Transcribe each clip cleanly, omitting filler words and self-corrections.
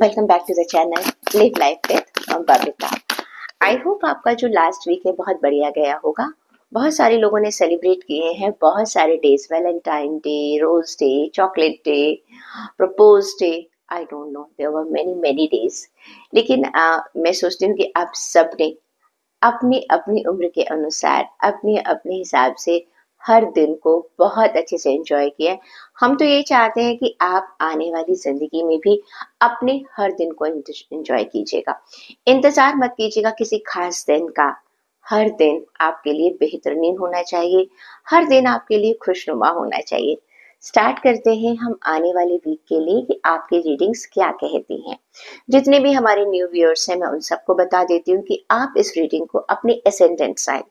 Welcome back to the channel live life with Babita. I hope आपका जो last week है बहुत बढ़िया गया होगा। बहुत सारे लोगों ने सेलिब्रेट किए हैं बहुत सारे days, Valentine day, rose day, chocolate day, propose day, I don't know, there were many many days. लेकिन मैं सोचती हूँ कि आप सबने अपनी अपनी उम्र के अनुसार अपने अपने हिसाब से हर दिन को बहुत अच्छे से एंजॉय किया है। हम तो ये चाहते हैं कि आप आने वाली जिंदगी में भी अपने हर दिन को एंजॉय कीजिएगा। इंतजार मत कीजिएगा किसी खास दिन का। हर दिन आपके लिए बेहतरीन होना चाहिए, हर दिन आपके लिए खुशनुमा होना चाहिए। स्टार्ट करते हैं हम आने वाले वीक के लिए कि आपकी रीडिंग्स क्या कहती हैं। जितने भी हमारे न्यू व्यूअर्स हैं मैं उन सबको बता देती हूँ कि आप इस रीडिंग को अपने एसेंडेंट साइन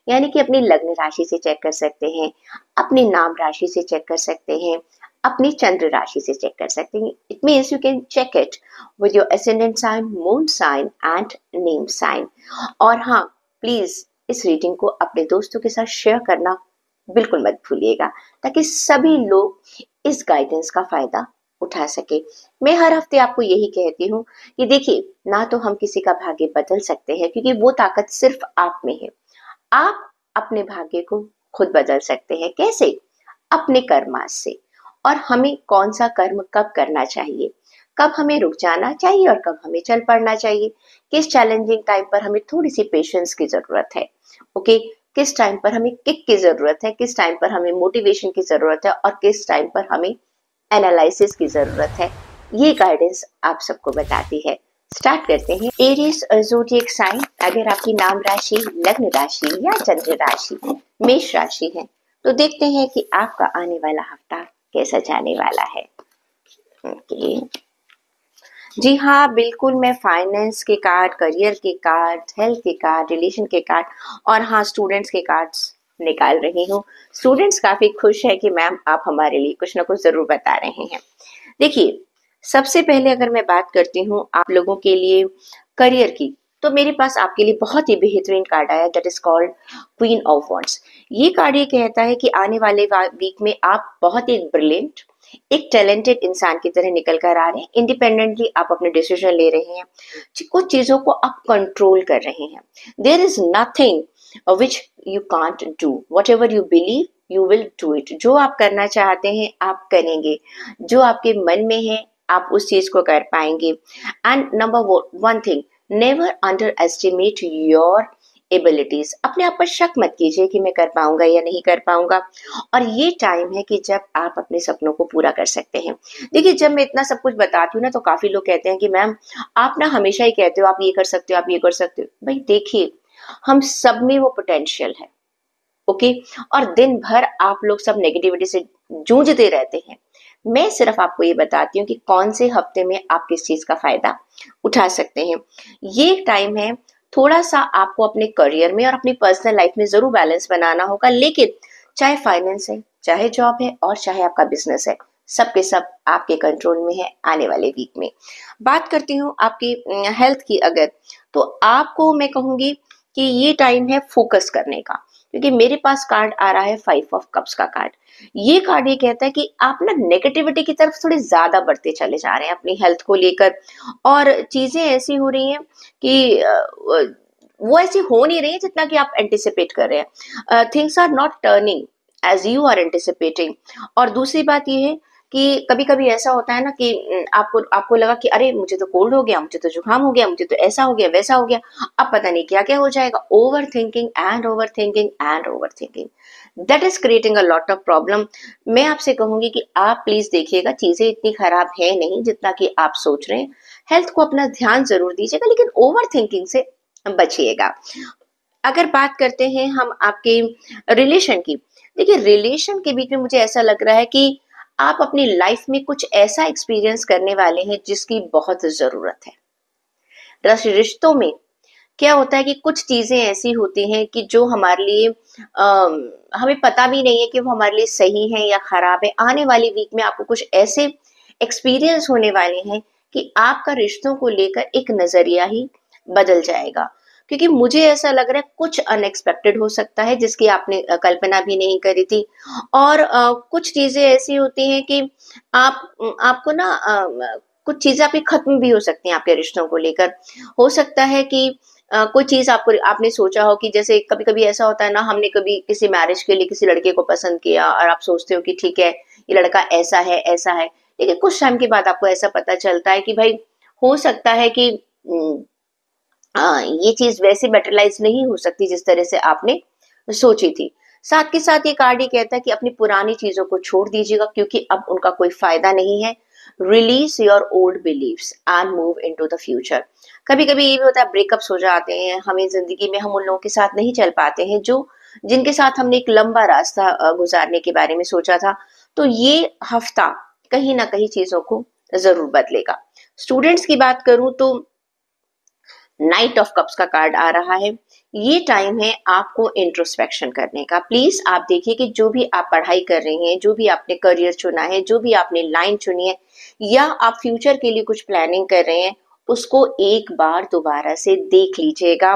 यानी कि अपनी लग्न राशि से चेक कर सकते हैं, अपनी नाम राशि से चेक कर सकते हैं, अपनी चंद्र राशि से चेक कर सकते हैं। It means you can check it with your ascendant sign, moon sign and name sign. और हाँ, प्लीज इस रीडिंग को अपने दोस्तों के साथ शेयर करना बिल्कुल मत भूलिएगा ताकि सभी लोग इस गाइडेंस का फायदा उठा सके। मैं हर हफ्ते आपको यही कहती हूँ कि देखिए, ना तो हम किसी का भाग्य बदल सकते हैं क्योंकि वो ताकत सिर्फ आप में है। आप अपने भाग्य को खुद बदल सकते हैं। कैसे? अपने कर्मास से। और हमें कौन सा कर्म कब करना चाहिए, कब हमें रुक जाना चाहिए और कब हमें चल पड़ना चाहिए, किस चैलेंजिंग टाइम पर हमें थोड़ी सी पेशेंस की जरूरत है, ओके, किस टाइम पर हमें किक की जरूरत है, किस टाइम पर हमें मोटिवेशन की जरूरत है और किस टाइम पर हमें एनालिसिस की जरूरत है। ये गाइडेंस आप सबको बताती है। स्टार्ट करते हैं। एरीज ज़ोडिएक साइन, अगर आपकी नाम राशि, लग्न राशि या चंद्र राशि मेष राशि है तो देखते हैं कि आपका आने वाला हफ्ता कैसा जाने वाला है। ओके, जी हाँ, बिल्कुल, मैं फाइनेंस के कार्ड, करियर के कार्ड, हेल्थ के कार्ड, रिलेशन के कार्ड और हाँ, स्टूडेंट्स के कार्ड्स निकाल रही हूँ। स्टूडेंट्स काफी खुश है कि मैम आप हमारे लिए कुछ ना कुछ जरूर बता रहे हैं। देखिए, सबसे पहले अगर मैं बात करती हूँ आप लोगों के लिए करियर की, तो मेरे पास आपके लिए बहुत ही बेहतरीन कार्ड आया, that is called queen of wands. ये कार्ड ये कहता है कि आने वाले वीक में आप बहुत ही ब्रिलियंट, एक टैलेंटेड इंसान की तरह निकल कर आ रहे हैं। इंडिपेंडेंटली आप अपने डिसीजन ले रहे हैं, कुछ चीजों को आप कंट्रोल कर रहे हैं। There is nothing which you can't do, whatever you believe you will do it. जो आप करना चाहते हैं आप करेंगे, जो आपके मन में है आप उस चीज को कर पाएंगे। And number one thing, never under estimate your abilities. अपने आप पर शक मत कीजिए कि मैं कर पाऊंगा या नहीं कर पाऊंगा। और ये टाइम है कि जब आप अपने सपनों को पूरा कर सकते हैं। देखिए, जब मैं इतना सब कुछ बताती हूँ ना तो काफी लोग कहते हैं कि मैम आप ना हमेशा ही कहते हो आप ये कर सकते हो, आप ये कर सकते हो। भाई देखिए, हम सब में वो पोटेंशियल है, ओके। और दिन भर आप लोग सब नेगेटिविटी से जूझते रहते हैं। मैं सिर्फ आपको ये बताती हूँ कि कौन से हफ्ते में आप किस चीज का फायदा उठा सकते हैं। ये टाइम है, थोड़ा सा आपको अपने करियर में और अपनी पर्सनल लाइफ में जरूर बैलेंस बनाना होगा। लेकिन चाहे फाइनेंस है, चाहे जॉब है और चाहे आपका बिजनेस है, सब के सब आपके कंट्रोल में है आने वाले वीक में। बात करती हूँ आपकी हेल्थ की, अगर तो आपको मैं कहूंगी कि ये टाइम है फोकस करने का, क्योंकि मेरे पास कार्ड आ रहा है 5 ऑफ कप्स का कार्ड। ये कार्ड ये कहता है कि आप ना नेगेटिविटी की तरफ थोड़े ज्यादा बढ़ते चले जा रहे हैं अपनी हेल्थ को लेकर, और चीजें ऐसी हो रही हैं कि वो ऐसी हो नहीं रही है जितना कि आप एंटिसिपेट कर रहे हैं। Things are not turning as you are anticipating. और दूसरी बात ये है कि कभी कभी ऐसा होता है ना कि आपको आपको लगा कि अरे मुझे तो कोल्ड हो गया, मुझे तो जुकाम हो गया, मुझे तो ऐसा हो गया, वैसा हो गया, अब पता नहीं क्या क्या हो जाएगा। Over thinking and over thinking and over thinking, that is creating a lot of problem. मैं आपसे कहूंगी कि आप प्लीज देखिएगा, चीजें इतनी खराब है नहीं जितना कि आप सोच रहे हैं। हेल्थ को अपना ध्यान जरूर दीजिएगा लेकिन ओवर थिंकिंग से बचिएगा। अगर बात करते हैं हम आपके रिलेशन की, देखिए रिलेशन के बीच में मुझे ऐसा लग रहा है कि आप अपनी लाइफ में कुछ ऐसा एक्सपीरियंस करने वाले हैं जिसकी बहुत जरूरत है। रिश्तों में क्या होता है कि कुछ चीजें ऐसी होती हैं कि जो हमारे लिए हमें पता भी नहीं है कि वो हमारे लिए सही है या खराब है। आने वाली वीक में आपको कुछ ऐसे एक्सपीरियंस होने वाले हैं कि आपका रिश्तों को लेकर एक नजरिया ही बदल जाएगा। क्योंकि मुझे ऐसा लग रहा है कुछ अनएक्सपेक्टेड हो सकता है जिसकी आपने कल्पना भी नहीं करी थी। और कुछ चीजें ऐसी होती हैं कि आपको ना कुछ चीजें आपकी खत्म भी हो सकती हैं आपके रिश्तों को लेकर। हो सकता है कि कोई चीज आपने सोचा हो कि जैसे कभी कभी ऐसा होता है ना, हमने कभी किसी मैरिज के लिए किसी लड़के को पसंद किया और आप सोचते हो कि ठीक है ये लड़का ऐसा है ऐसा है, लेकिन कुछ टाइम के बाद आपको ऐसा पता चलता है कि भाई हो सकता है कि ये चीज वैसे मेटेरियलाइज नहीं हो सकती जिस तरह से आपने सोची थी। साथ के साथ ये कार्ड ये कहता है कि अपनी पुरानी चीजों को छोड़ दीजिएगा क्योंकि अब उनका कोई फायदा नहीं है। Release your old beliefs and move into the future. कभी कभी ये भी होता है ब्रेकअप्स हो जाते हैं हमें जिंदगी में, हम उन लोगों के साथ नहीं चल पाते हैं जो जिनके साथ हमने एक लंबा रास्ता गुजारने के बारे में सोचा था। तो ये हफ्ता कहीं ना कहीं चीजों को जरूर बदलेगा। स्टूडेंट्स की बात करूं तो नाइट ऑफ कप्स का कार्ड आ रहा है। ये टाइम है आपको इंट्रोस्पेक्शन करने का। प्लीज आप देखिए कि जो भी आप पढ़ाई कर रहे हैं, जो भी आपने करियर चुना है, जो भी आपने लाइन चुनी है, या आप फ्यूचर के लिए कुछ प्लानिंग कर रहे हैं, उसको एक बार दोबारा से देख लीजिएगा।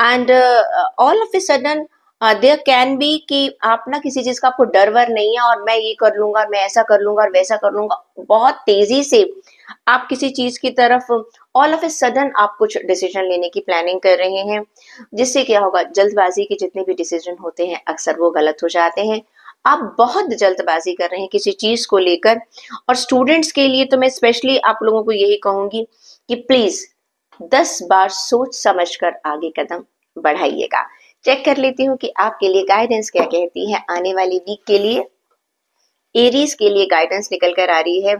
And all of a sudden there can be कि आप ना किसी चीज का आपको डर वर नहीं है और मैं ये कर लूंगा, मैं ऐसा कर लूंगा और वैसा कर लूंगा, बहुत तेजी से आप किसी चीज की तरफ ऑल ऑफ ए सडन आप कुछ डिसीजन लेने की प्लानिंग कर रहे हैं, जिससे क्या होगा, जल्दबाजी के जितने भी डिसीजन होते हैं अक्सर वो गलत हो जाते हैं। आप बहुत जल्दबाजी कर रहे हैं किसी चीज को लेकर। और स्टूडेंट्स के लिए तो मैं स्पेशली आप लोगों को यही कहूंगी कि प्लीज 10 बार सोच समझकर आगे कदम बढ़ाइएगा। चेक कर लेती हूँ कि आपके लिए गाइडेंस क्या कहती है आने वाली वीक के लिए। एरीज के लिए गाइडेंस निकल कर आ रही है,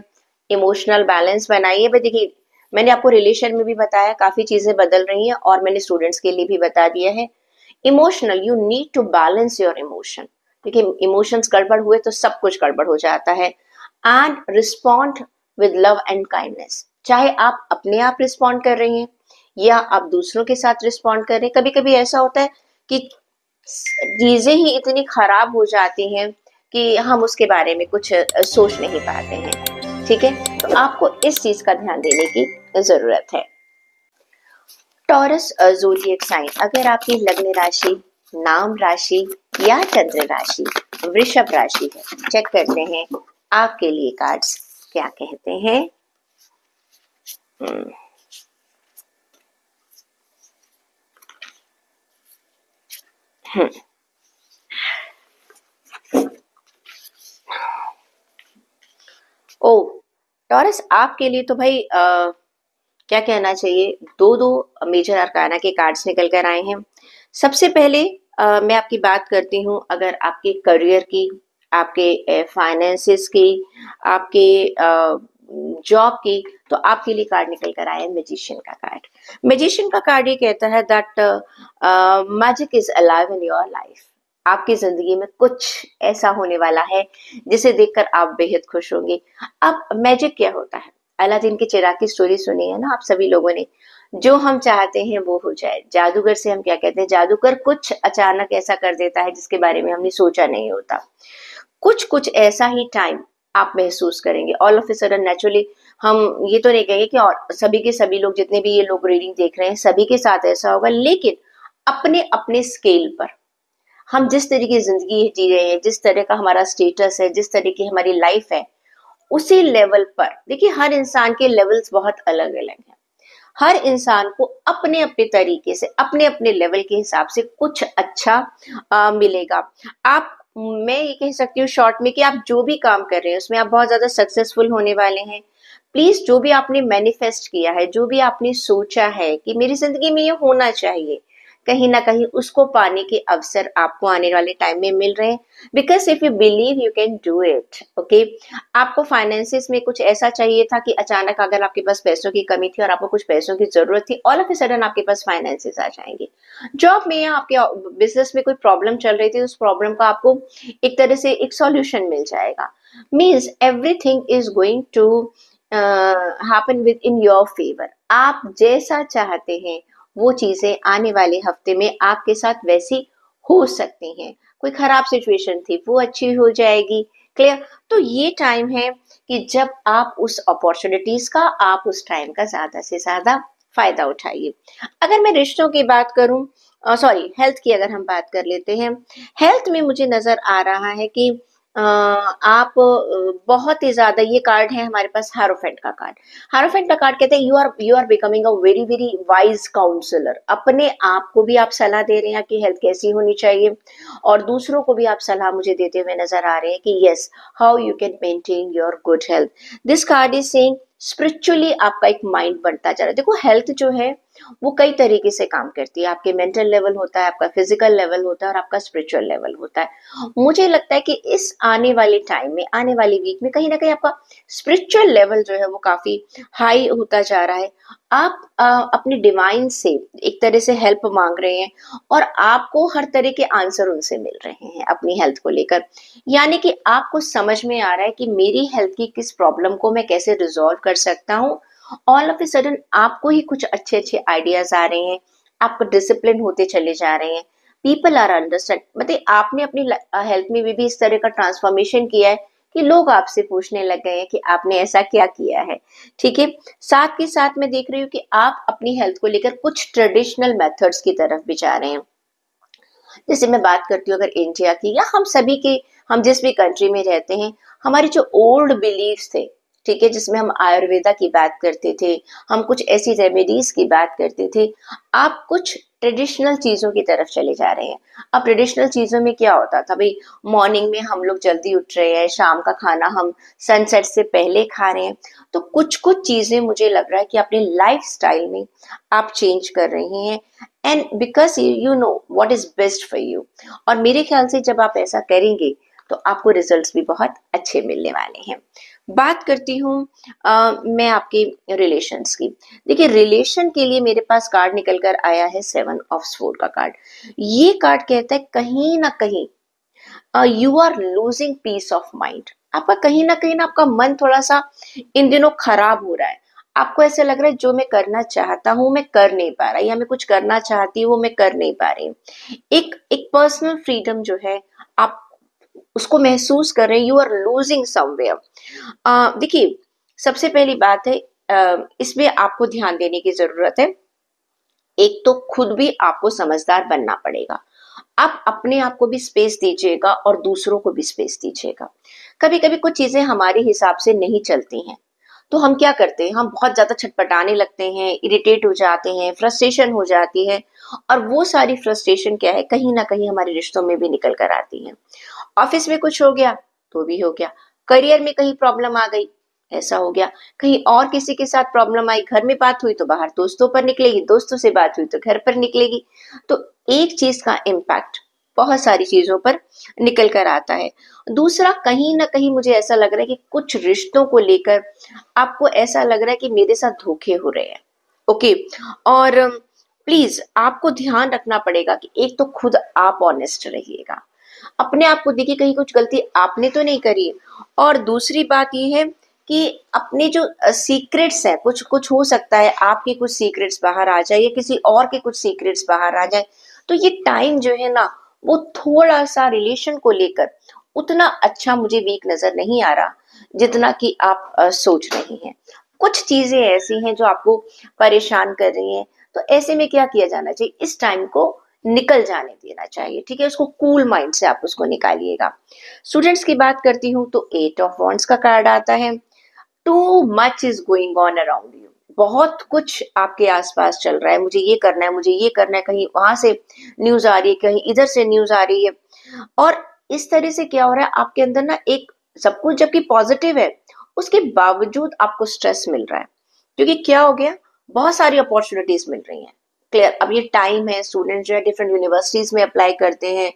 इमोशनल बैलेंस बनाइए। भाई देखिए, मैंने आपको रिलेशन में भी बताया काफी चीजें बदल रही हैं और मैंने स्टूडेंट्स के लिए भी बता दिया है। Emotional, you need to balance your emotion. देखिए, इमोशंस गड़बड़ हुए तो सब कुछ गड़बड़ हो जाता है। And respond with love and kindness. चाहे आप अपने आप रिस्पॉन्ड कर रहे हैं या आप दूसरों के साथ रिस्पॉन्ड कर रहे हैं, कभी कभी ऐसा होता है कि चीजें ही इतनी खराब हो जाती हैं कि हम उसके बारे में कुछ सोच नहीं पाते हैं। ठीक है, तो आपको इस चीज का ध्यान देने की जरूरत है। टॉरस ज़ोडिएक साइन, अगर आपकी लग्न राशि, नाम राशि या चंद्र राशि वृषभ राशि है, चेक करते हैं आपके लिए कार्ड्स क्या कहते हैं। ओ टॉरस, आपके लिए तो भाई क्या कहना चाहिए, दो दो मेजर अरकाना के कार्ड्स निकल कर आए हैं। सबसे पहले मैं आपकी बात करती हूँ अगर आपके करियर की, आपके फाइनेंसेस की, आपके जॉब की, तो आपके लिए कार्ड निकल कर आया है मैजिशियन का कार्ड। मैजिशियन का कार्ड ये कहता है that magic is alive in your life. आपकी जिंदगी में कुछ ऐसा होने वाला है जिसे देखकर आप बेहद खुश होंगे। अब मैजिक क्या होता है, अलादीन के चिराग की स्टोरी सुनी है ना आप सभी लोगों ने। जो हम चाहते हैं वो हो जाए। जादूगर से हम क्या कहते हैं, जादूगर कुछ अचानक ऐसा कर देता है जिसके बारे में हमने सोचा नहीं होता। कुछ कुछ ऐसा ही टाइम आप महसूस करेंगे all of a sudden. Naturally हम ये तो नहीं कहेंगे कि और सभी के सभी लोग, जितने भी ये लोग रीडिंग देख रहे हैं, सभी के साथ ऐसा होगा, लेकिन अपने अपने स्केल पर हम जिस तरह की जिंदगी जी रहे हैं, जिस तरह का हमारा स्टेटस है, जिस तरह की हमारी लाइफ है, उसी लेवल पर देखिए, हर इंसान के लेवल्स बहुत अलग अलग हैं। हर इंसान को अपने अपने तरीके से, अपने अपने लेवल के हिसाब से कुछ अच्छा मिलेगा। आप, मैं ये कह सकती हूँ शॉर्ट में कि आप जो भी काम कर रहे हैं उसमें आप बहुत ज्यादा सक्सेसफुल होने वाले हैं। प्लीज, जो भी आपने मैनिफेस्ट किया है, जो भी आपने सोचा है कि मेरी जिंदगी में ये होना चाहिए, कहीं ना कहीं उसको पाने के अवसर आपको आने वाले टाइम में मिल रहे हैं। Because if you believe you can do it. Okay, आपको फाइनेंसिस में कुछ ऐसा चाहिए था कि अचानक अगर आपके पास पैसों की कमी थी और आपको कुछ पैसों की जरूरत थी, ऑल ऑफ ए सडन आपके पास फाइनेंसिस आ जाएंगे। जॉब में या आपके बिजनेस में कोई प्रॉब्लम चल रही थी, उस प्रॉब्लम का आपको एक तरह से एक सॉल्यूशन मिल जाएगा। Means everything is going to happen within your favour. आप जैसा चाहते हैं वो चीजें आने वाले हफ्ते में आपके साथ वैसी हो सकती हैं। कोई खराब सिचुएशन थी वो अच्छी हो जाएगी। क्लियर? तो ये टाइम है कि जब आप उस अपॉर्चुनिटीज का, आप उस टाइम का ज्यादा से ज्यादा फायदा उठाइए। अगर मैं रिश्तों की बात करूं, सॉरी हेल्थ की अगर हम बात कर लेते हैं, हेल्थ में मुझे नजर आ रहा है कि आप बहुत ही ज्यादा, ये कार्ड है हमारे पास हारोफेंट का कार्ड। हारोफेंट का कार्ड कहते हैं you are becoming a very very wise counsellor. अपने आप को भी आप सलाह दे रहे हैं कि हेल्थ कैसी होनी चाहिए, और दूसरों को भी आप सलाह मुझे देते हुए नजर आ रहे हैं कि yes, how you can maintain your good health. This card is saying spiritually आपका एक माइंड बढ़ता जा रहा है। देखो हेल्थ जो है वो कई तरीके से काम करती है। आपके मेंटल लेवल होता है, आपका फिजिकल लेवल होता है, और आपका स्पिरिचुअल लेवल होता है। मुझे लगता है कि इस आने वाले टाइम में, आने वाली वीक में कहीं ना कहीं आपका स्पिरिचुअल लेवल जो है वो काफी हाई होता जा रहा है। आप अपने डिवाइन से एक तरह से हेल्प मांग रहे हैं, और आपको हर तरह के आंसर उनसे मिल रहे हैं अपनी हेल्थ को लेकर। यानी कि आपको समझ में आ रहा है कि मेरी हेल्थ की किस प्रॉब्लम को मैं कैसे रिजॉल्व कर सकता हूँ। ऑल ऑफ ए सडन आपको ही कुछ अच्छे अच्छे आइडियाज आ रहे हैं, आप डिसिप्लिन होते चले जा रहे हैं। पीपल आर अंडरस्टैंड, मतलब आपने अपनी हेल्थ में भी इस तरह का ट्रांसफॉर्मेशन किया है कि लोग आपसे पूछने लग गए हैं कि आपने ऐसा क्या किया है। ठीक है, साथ के साथ मैं देख रही हूँ कि आप अपनी हेल्थ को लेकर कुछ ट्रेडिशनल मेथड्स की तरफ भी जा रहे हैं। जैसे मैं बात करती हूँ अगर इंडिया की, या हम सभी के, हम जिस भी कंट्री में रहते हैं, हमारे जो ओल्ड बिलीव्स थे, ठीक है, जिसमें हम आयुर्वेदा की बात करते थे, हम कुछ ऐसी रेमेडीज की बात करते थे, आप कुछ ट्रेडिशनल चीजों की तरफ चले जा रहे हैं। अब ट्रेडिशनल चीजों में क्या होता था भाई, मॉर्निंग में हम लोग जल्दी उठ रहे हैं, शाम का खाना हम सनसेट से पहले खा रहे हैं। तो कुछ कुछ चीजें मुझे लग रहा है कि अपने लाइफ स्टाइल में आप चेंज कर रहे हैं, and because you know what is best for you. और मेरे ख्याल से जब आप ऐसा करेंगे तो आपको रिजल्ट्स भी बहुत अच्छे मिलने वाले हैं। बात करती हूँ मैं आपके रिलेशंस की। देखिए रिलेशन के लिए मेरे पास कार्ड निकल कर आया है 7 ऑफ स्वॉर्ड का कार्ड। ये कार्ड कहता है कहीं ना कहीं you are losing peace of mind. आपका कहीं ना कहीं ना आपका मन थोड़ा सा इन दिनों खराब हो रहा है। आपको ऐसा लग रहा है जो मैं करना चाहता हूँ मैं कर नहीं पा रहा, या मैं कुछ करना चाहती हूँ वो मैं कर नहीं पा रही हूँ। एक एक पर्सनल फ्रीडम जो है आप उसको महसूस कर रहे हैं, यू आर लूजिंग समवेयर। देखिए सबसे पहली बात है, इसमें आपको ध्यान देने की जरूरत है। एक तो खुद भी आपको समझदार बनना पड़ेगा। आप अपने आप को भी स्पेस दीजिएगा और दूसरों को भी स्पेस दीजिएगा। कभी कभी कुछ चीजें हमारे हिसाब से नहीं चलती हैं, तो हम क्या करते हैं, हम बहुत ज्यादा छटपटाने लगते हैं, इरिटेट हो जाते हैं, फ्रस्ट्रेशन हो जाती है। और वो सारी फ्रस्ट्रेशन क्या है, कहीं ना कहीं हमारे रिश्तों में भी निकल कर आती है। ऑफिस में कुछ हो गया तो भी हो गया, करियर में कहीं प्रॉब्लम आ गई, ऐसा हो गया, कहीं और किसी के साथ प्रॉब्लम आई, घर में बात हुई तो बाहर दोस्तों पर निकलेगी, दोस्तों से बात हुई तो घर पर निकलेगी। तो एक चीज का इम्पैक्ट बहुत सारी चीजों पर निकल कर आता है। दूसरा, कहीं ना कहीं मुझे ऐसा लग रहा है कि कुछ रिश्तों को लेकर आपको ऐसा लग रहा है कि मेरे साथ धोखे हो रहे हैं। ओके, और प्लीज आपको ध्यान रखना पड़ेगा कि एक तो खुद आप ऑनेस्ट रहिएगा, अपने आप को देखिए कहीं कुछ गलती आपने तो नहीं करी है। और दूसरी बात ये है कि अपने जो सीक्रेट्स है, कुछ कुछ हो सकता है आपके कुछ सीक्रेट्स बाहर आ जाए या किसी और के कुछ सीक्रेट्स बाहर आ जाए। तो ये टाइम जो है ना वो थोड़ा सा रिलेशन को लेकर उतना अच्छा मुझे वीक नजर नहीं आ रहा जितना कि आप सोच रही हैं। कुछ चीजें ऐसी हैं जो आपको परेशान कर रही हैं। तो ऐसे में क्या किया जाना चाहिए, इस टाइम को निकल जाने देना चाहिए। ठीक है, उसको कूल माइंड से आप उसको निकालिएगा। स्टूडेंट्स की बात करती हूँ तो 8 ऑफ वॉन्ड्स का कार्ड आता है। Too much is going on around you, बहुत कुछ आपके आसपास चल रहा है, मुझे ये करना है, मुझे ये करना है, कहीं वहां से न्यूज आ रही है, कहीं इधर से न्यूज आ रही है। और इस तरह से क्या हो रहा है आपके अंदर ना, एक सब कुछ जबकि पॉजिटिव है उसके बावजूद आपको स्ट्रेस मिल रहा है। क्योंकि क्या हो गया, बहुत सारी अपॉर्चुनिटीज मिल रही हैं। क्लियर, अब ये टाइम है, स्टूडेंट जो है डिफरेंट यूनिवर्सिटीज में अप्लाई करते हैं,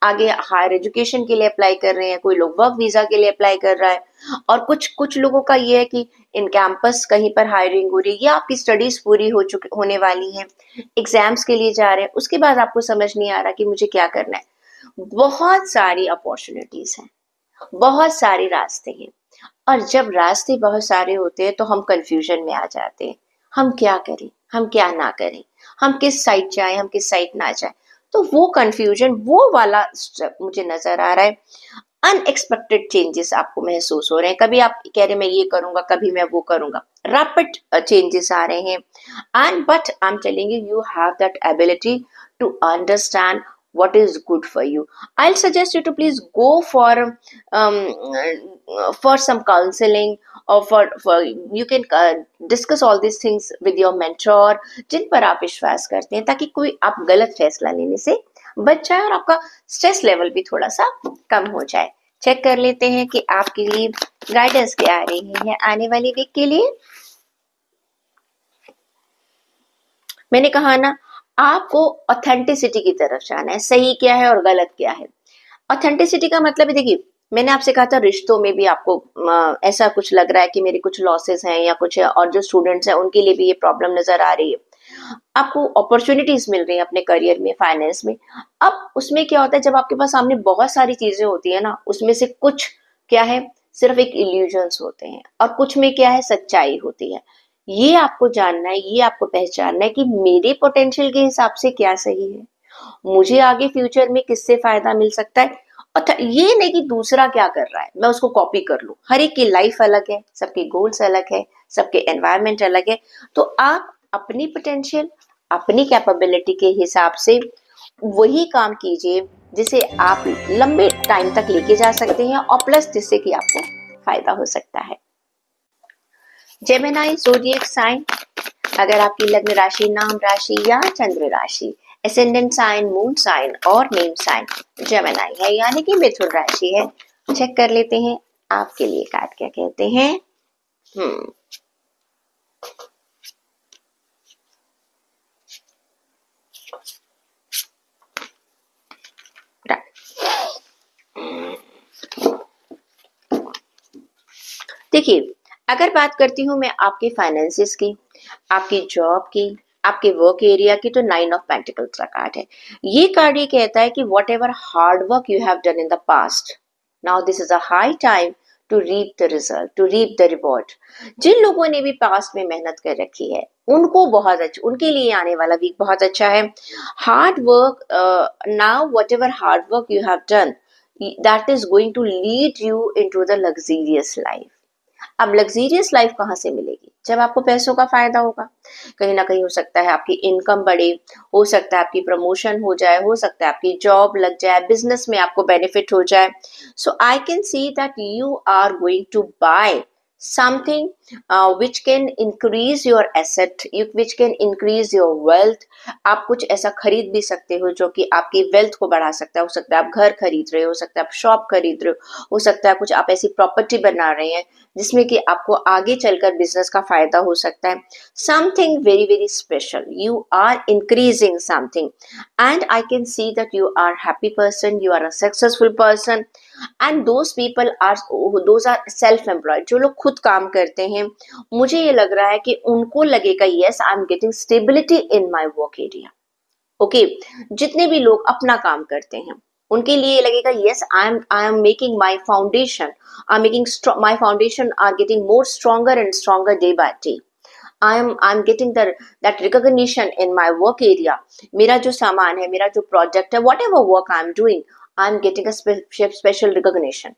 आगे हायर एजुकेशन के लिए अप्लाई कर रहे हैं, कोई लोग वर्क वीजा के लिए अप्लाई कर रहा है, और कुछ कुछ लोगों का ये है कि इन कैंपस कहीं पर हायरिंग हो रही है, या आपकी स्टडीज पूरी होने वाली हैं, एग्जाम्स के लिए जा रहे हैं, उसके बाद आपको समझ नहीं आ रहा कि मुझे क्या करना है। बहुत सारी अपॉर्चुनिटीज हैं, बहुत सारे रास्ते हैं। और जब रास्ते बहुत सारे होते हैं तो हम कंफ्यूजन में आ जाते हैं, हम क्या करें, हम क्या ना करें, हम किस साइड जाएं, हम किस साइड ना जाएं। तो वो कंफ्यूजन, वो वाला स्टेप मुझे नजर आ रहा है। अनएक्सपेक्टेड चेंजेस आपको महसूस हो रहे हैं, कभी आप कह रहे हैं मैं ये करूंगा, कभी मैं वो करूंगा, रैपिड चेंजेस आ रहे हैं। And but I am telling you, you have that ability to understand what is good for you. I'll suggest you to please go for some counseling, or for you can discuss all these things with your mentor जिन पर आप विश्वास करते हैं, ताकि कोई आप गलत फैसला लेने से बच जाए और आपका स्ट्रेस लेवल भी थोड़ा सा कम हो जाए। चेक कर लेते हैं कि आपके लिए गाइडेंस क्या आ रही है आने वाली वीक के लिए। मैंने कहा ना, आपको ऑथेंटिसिटी की तरफ जाना है, सही क्या है और गलत क्या है। ऑथेंटिसिटी का मतलब है, देखिए मैंने आपसे कहा था रिश्तों में भी आपको ऐसा कुछ लग रहा है कि मेरे कुछ लॉसेस हैं या कुछ है, और जो स्टूडेंट्स हैं उनके लिए भी ये प्रॉब्लम नजर आ रही है। आपको अपॉर्चुनिटीज मिल रही है अपने करियर में, फाइनेंस में। अब उसमें क्या होता है, जब आपके पास सामने बहुत सारी चीजें होती है ना, उसमें से कुछ क्या है, सिर्फ एक इल्यूजन्स होते हैं, और कुछ में क्या है, सच्चाई होती है। ये आपको जानना है, ये आपको पहचानना है कि मेरे पोटेंशियल के हिसाब से क्या सही है, मुझे आगे फ्यूचर में किससे फायदा मिल सकता है। और ये नहीं कि दूसरा क्या कर रहा है मैं उसको कॉपी कर लूं। हर एक की लाइफ अलग है, सबके गोल्स अलग है, सबके एनवायरनमेंट अलग है। तो आप अपनी पोटेंशियल, अपनी कैपेबिलिटी के हिसाब से वही काम कीजिए जिसे आप लंबे टाइम तक लेके जा सकते हैं, और प्लस जिससे कि आपको फायदा हो सकता है। जेमिनी ज़ोडिएक साइन, अगर आपकी लग्न राशि, नाम राशि या चंद्र राशि, एसेंडेंट साइन, मून साइन और नेम साइन जेमिनी है, यानी कि मिथुन राशि है। चेक कर लेते हैं आपके लिए कार्ड क्या कहते हैं। देखिए, अगर बात करती हूँ मैं आपके फाइनेंसिस की, आपकी जॉब की, आपके वर्क एरिया की, तो 9 ऑफ पेंटिकल्स का कार्ड है। ये कार्ड ये कहता है कि whatever hard work you have done in the past, now this is a high time to reap the result, to reap the reward. जिन लोगों ने भी पास्ट में मेहनत कर रखी है उनको बहुत अच्छा, उनके लिए आने वाला वीक बहुत अच्छा है। Hard work, now whatever hard work you have done, that is going to lead you into the luxurious life. अब लग्जरियस लाइफ कहाँ से मिलेगी, जब आपको पैसों का फायदा होगा। कहीं ना कहीं हो सकता है आपकी इनकम बढ़े, हो सकता है आपकी प्रमोशन हो जाए, हो सकता है आपकी जॉब लग जाए, बिजनेस में आपको बेनिफिट हो जाए। So I can see that you are going to buy something which can increase your asset, which can increase your wealth। आप कुछ ऐसा खरीद भी सकते हो जो कि आपकी वेल्थ को बढ़ा सकता है। हो सकता है आप घर खरीद रहे हो सकता है आप शॉप खरीद रहे हो सकता है कुछ आप ऐसी प्रॉपर्टी बना रहे हैं जिसमें कि आपको आगे चलकर बिजनेस का फायदा हो सकता है। Something very very special, you are increasing something, and I can see that you are happy person, you are a successful person, and those people are, those are self employed. जो लोग खुद काम करते हैं, मुझे ये लग रहा है कि उनको लगेगा yes I am getting stability in my work area. Okay, जितने भी लोग अपना काम करते हैं उनके लिए ये लगेगा yes I am making my foundation, I am making my foundation are getting more stronger and stronger day by day. I'm getting that recognition in my work area। मेरा जो सामान है, मेरा जो प्रोजेक्ट है, whatever work I'm doing, I'm getting a special recognition।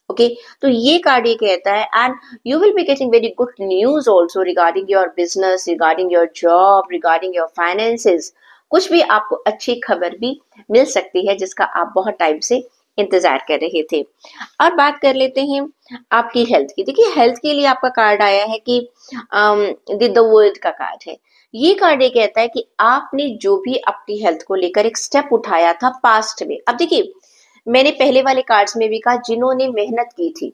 Okay, तो ये card ये कहता है, and you will be getting very good news also regarding your business, regarding your job, regarding your finances. कुछ भी आपको अच्छी खबर भी मिल सकती है जिसका आप बहुत टाइम से इंतजार कर रहे थे। और बात कर लेते हैं आपकी हेल्थ की। देखिए, हेल्थ के लिए आपका कार्ड आया है कि द वर्ल्ड का कार्ड है। ये कार्ड ये कहता है कि आपने जो भी अपनी हेल्थ को लेकर एक स्टेप उठाया था पास्ट में। अब देखिए, मैंने पहले वाले कार्ड्स में भी कहा जिन्होंने मेहनत की थी।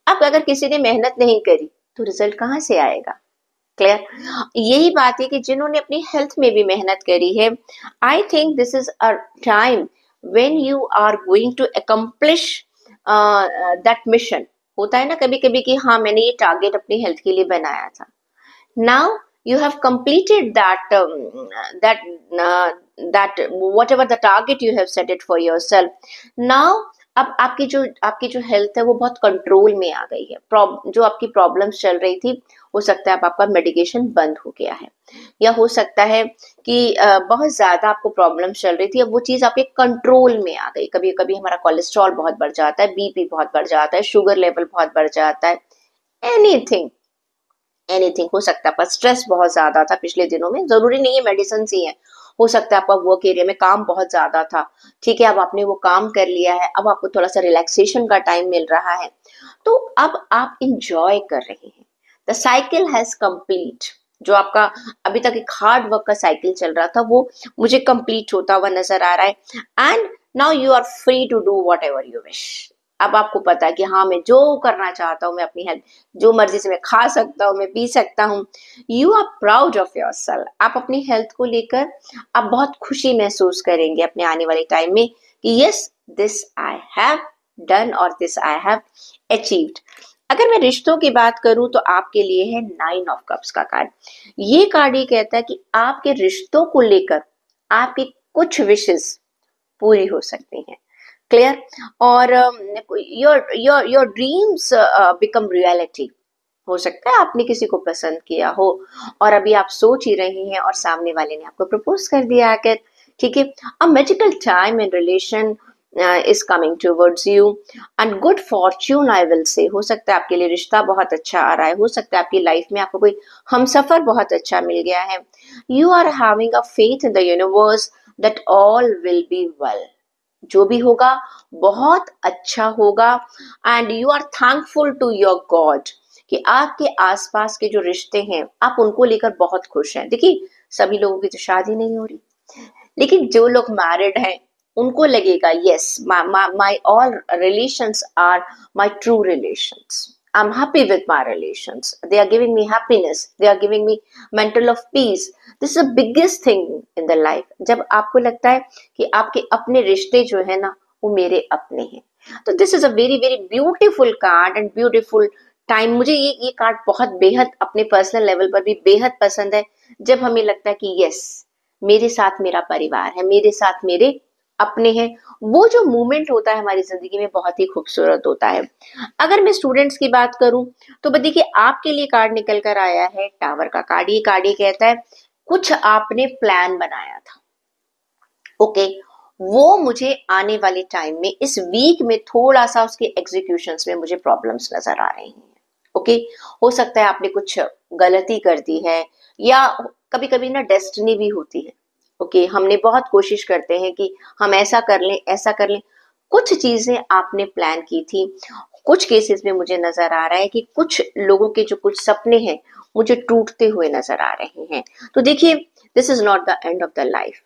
अब अगर किसी ने मेहनत नहीं करी तो रिजल्ट कहाँ से आएगा। क्लियर, यही बात है कि जिन्होंने अपनी हेल्थ में भी मेहनत करी है, I think this is a time when you are going to accomplish that mission. होता है ना कभी कभी कि हाँ मैंने ये टारगेट अपनी हेल्थ के लिए बनाया था, now you have completed that whatever the target you have set it for yourself। now अब आपकी जो हेल्थ है वो बहुत कंट्रोल में आ गई है। जो आपकी प्रॉब्लम्स चल रही थी, हो सकता है अब आपका मेडिकेशन बंद हो गया है, या हो सकता है कि बहुत ज्यादा आपको प्रॉब्लम्स चल रही थी, अब वो चीज आपके कंट्रोल में आ गई। कभी कभी हमारा कोलेस्ट्रॉल बहुत बढ़ जाता है, बीपी बहुत बढ़ जाता है, शुगर लेवल बहुत बढ़ जाता है, एनीथिंग हो सकता है। पर स्ट्रेस बहुत ज्यादा था पिछले दिनों में, जरूरी नहीं है मेडिसिन ही है, हो सकता है आपका वर्क एरिया में काम बहुत ज्यादा था, ठीक है, अब आपने वो काम कर लिया है, अब आपको थोड़ा सा रिलैक्सेशन का टाइम मिल रहा है, तो अब आप इंजॉय कर रहे हैं। The cycle has complete. जो आपका अभी तक एक हार्ड वर्क का साइकिल चल रहा था वो मुझे कंप्लीट होता हुआ नजर आ रहा है। And now you are free to do whatever you wish. अब आपको पता है कि हाँ, मैं जो करना चाहता हूँ, मैं अपनी हेल्थ जो मर्जी से मैं खा सकता हूँ, मैं पी सकता हूँ। You are proud of yourself. आप अपनी हेल्थ को लेकर आप बहुत खुशी महसूस करेंगे अपने आने वाले टाइम में कि yes, this I have done और दिस आई हैव अचीव्ड। अगर मैं रिश्तों की बात करूं तो आपके लिए है 9 ऑफ कप्स का कार्ड। ये कार्ड ये कहता है कि आपके रिश्तों को लेकर आपकी कुछ विशेस पूरी हो सकती हैं। क्लियर? और योर ड्रीम्स बिकम रियलिटी। हो सकता है आपने किसी को पसंद किया हो और अभी आप सोच ही रहे हैं और सामने वाले ने आपको प्रपोज कर दिया आकर, ठीक है। A magical time in relation is coming towards you and good Fortune I will से। हो सकता है आपके लिए रिश्ता बहुत अच्छा आ रहा है, हो सकता है आपकी लाइफ में आपको कोई हमसफर बहुत अच्छा मिल गया है। You are having a faith in the universe that all will be well. जो भी होगा बहुत अच्छा होगा। And you are thankful to your god कि आपके आसपास के जो रिश्ते हैं आप उनको लेकर बहुत खुश हैं। देखिए, सभी लोगों की तो शादी नहीं हो रही, लेकिन जो लोग मैरिड हैं उनको लगेगा yes, my all relations are my true relations. I'm happy with my relations. They are giving me happiness. They are giving me mental of peace. This is the biggest thing in the life. जब आपको लगता है कि आपके अपने रिश्ते जो है ना वो मेरे अपने हैं, तो this is a very very beautiful card and beautiful time. मुझे ये कार्ड बहुत बेहद अपने पर्सनल लेवल पर भी बेहद पसंद है, जब हमें लगता है कि यस, मेरे साथ मेरा परिवार है, मेरे साथ मेरे अपने हैं। वो जो मूवमेंट होता है हमारी जिंदगी में बहुत ही खूबसूरत होता है। अगर मैं स्टूडेंट्स की बात करूं तो देखिए, आपके लिए कार्ड निकल कर आया है टावर का कार्ड। ये कार्ड ये कहता है कुछ आपने प्लान बनाया था, ओके, वो मुझे आने वाले टाइम में इस वीक में थोड़ा सा उसके एग्जीक्यूशंस में मुझे प्रॉब्लम्स नजर आ रही हैं। ओके, हो सकता है आपने कुछ गलती कर दी है, या कभी कभी ना डेस्टिनी भी होती है। ओके, हमने बहुत कोशिश करते हैं कि हम ऐसा कर लें, ऐसा कर लें। कुछ चीजें आपने प्लान की थी। कुछ केसेस में मुझे नजर आ रहा है कि कुछ लोगों के जो कुछ सपने हैं मुझे टूटते हुए नजर आ रहे हैं। तो देखिए, this is not the end of the life.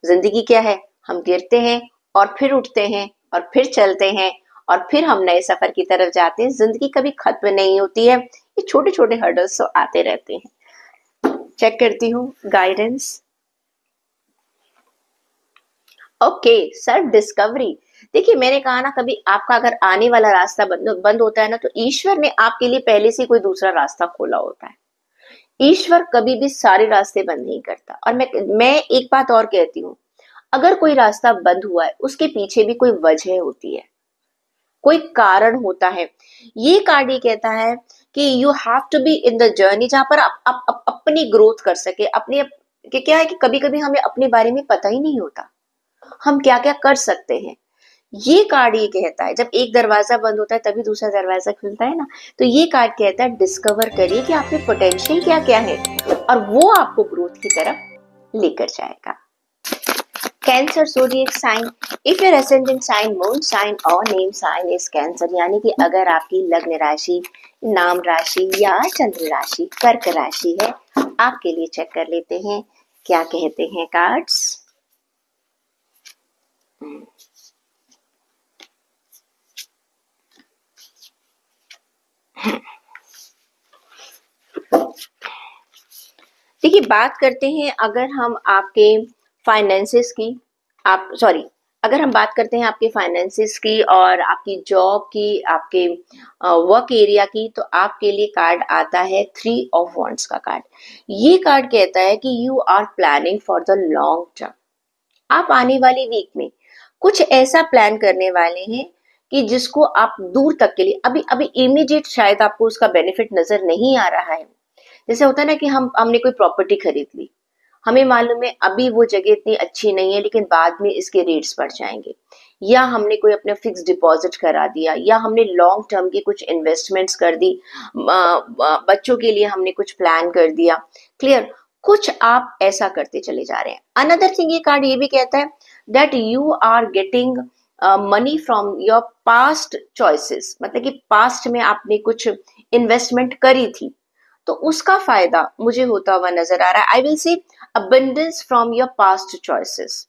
जिंदगी क्या है, हम गिरते हैं और फिर उठते हैं और फिर चलते हैं और फिर हम नए सफर की तरफ जाते हैं। जिंदगी कभी खत्म नहीं होती है, ये छोटे छोटे हर्डल्स तो आते रहते हैं। चेक करती हूँ गाइडेंस। Okay, self discovery. देखिए, मैंने कहा ना, कभी आपका अगर आने वाला रास्ता बंद होता है ना, तो ईश्वर ने आपके लिए पहले से कोई दूसरा रास्ता खोला होता है। ईश्वर कभी भी सारे रास्ते बंद नहीं करता। और मैं एक बात और कहती हूँ, अगर कोई रास्ता बंद हुआ है उसके पीछे भी कोई वजह होती है, कोई कारण होता है। ये कार्ड ये कहता है कि you have to be in the journey, जहां पर आप अपनी ग्रोथ कर सके। अपने कि क्या है कि कभी कभी हमें अपने बारे में पता ही नहीं होता हम क्या क्या कर सकते हैं। ये कार्ड ये कहता है जब एक दरवाजा बंद होता है तभी दूसरा दरवाजा खुलता है ना, तो ये कार्ड कहता है डिस्कवर करिए कि आपके पोटेंशियल क्या क्या है और वो आपको ग्रोथ की तरफ लेकर जाएगा। Cancer zodiac sign. If your ascendant sign, moon sign और नेम साइन इज कैंसर, यानी कि अगर आपकी लग्न राशि, नाम राशि या चंद्र राशि कर्क राशि है, आपके लिए चेक कर लेते हैं क्या कहते हैं कार्ड्स। देखिए, बात करते हैं अगर हम आपके फाइनेंसेस की, अगर हम बात करते हैं आपके फाइनेंसेस की और आपकी जॉब की, आपके वर्क एरिया की, तो आपके लिए कार्ड आता है 3 ऑफ वॉन्ड्स का कार्ड। ये कार्ड कहता है कि you are planning for the long term. आप आने वाली वीक में कुछ ऐसा प्लान करने वाले हैं कि जिसको आप दूर तक के लिए, अभी अभी इमीडिएट शायद आपको उसका बेनिफिट नजर नहीं आ रहा है। जैसे होता है ना कि हमने कोई प्रॉपर्टी खरीद ली, हमें मालूम है अभी वो जगह इतनी अच्छी नहीं है, लेकिन बाद में इसके रेट्स बढ़ जाएंगे। या हमने कोई अपने फिक्स डिपॉजिट करा दिया, या हमने लॉन्ग टर्म की कुछ इन्वेस्टमेंट्स कर दी, बच्चों के लिए हमने कुछ प्लान कर दिया। क्लियर? कुछ आप ऐसा करते चले जा रहे हैं। अनदर थिंग, ये कार्ड ये भी कहता है that you are getting money from your past choices, मतलब कि पास्ट में आपने कुछ इन्वेस्टमेंट करी थी तो उसका फायदा मुझे होता हुआ नजर आ रहा है। I will see abundance from your past choices.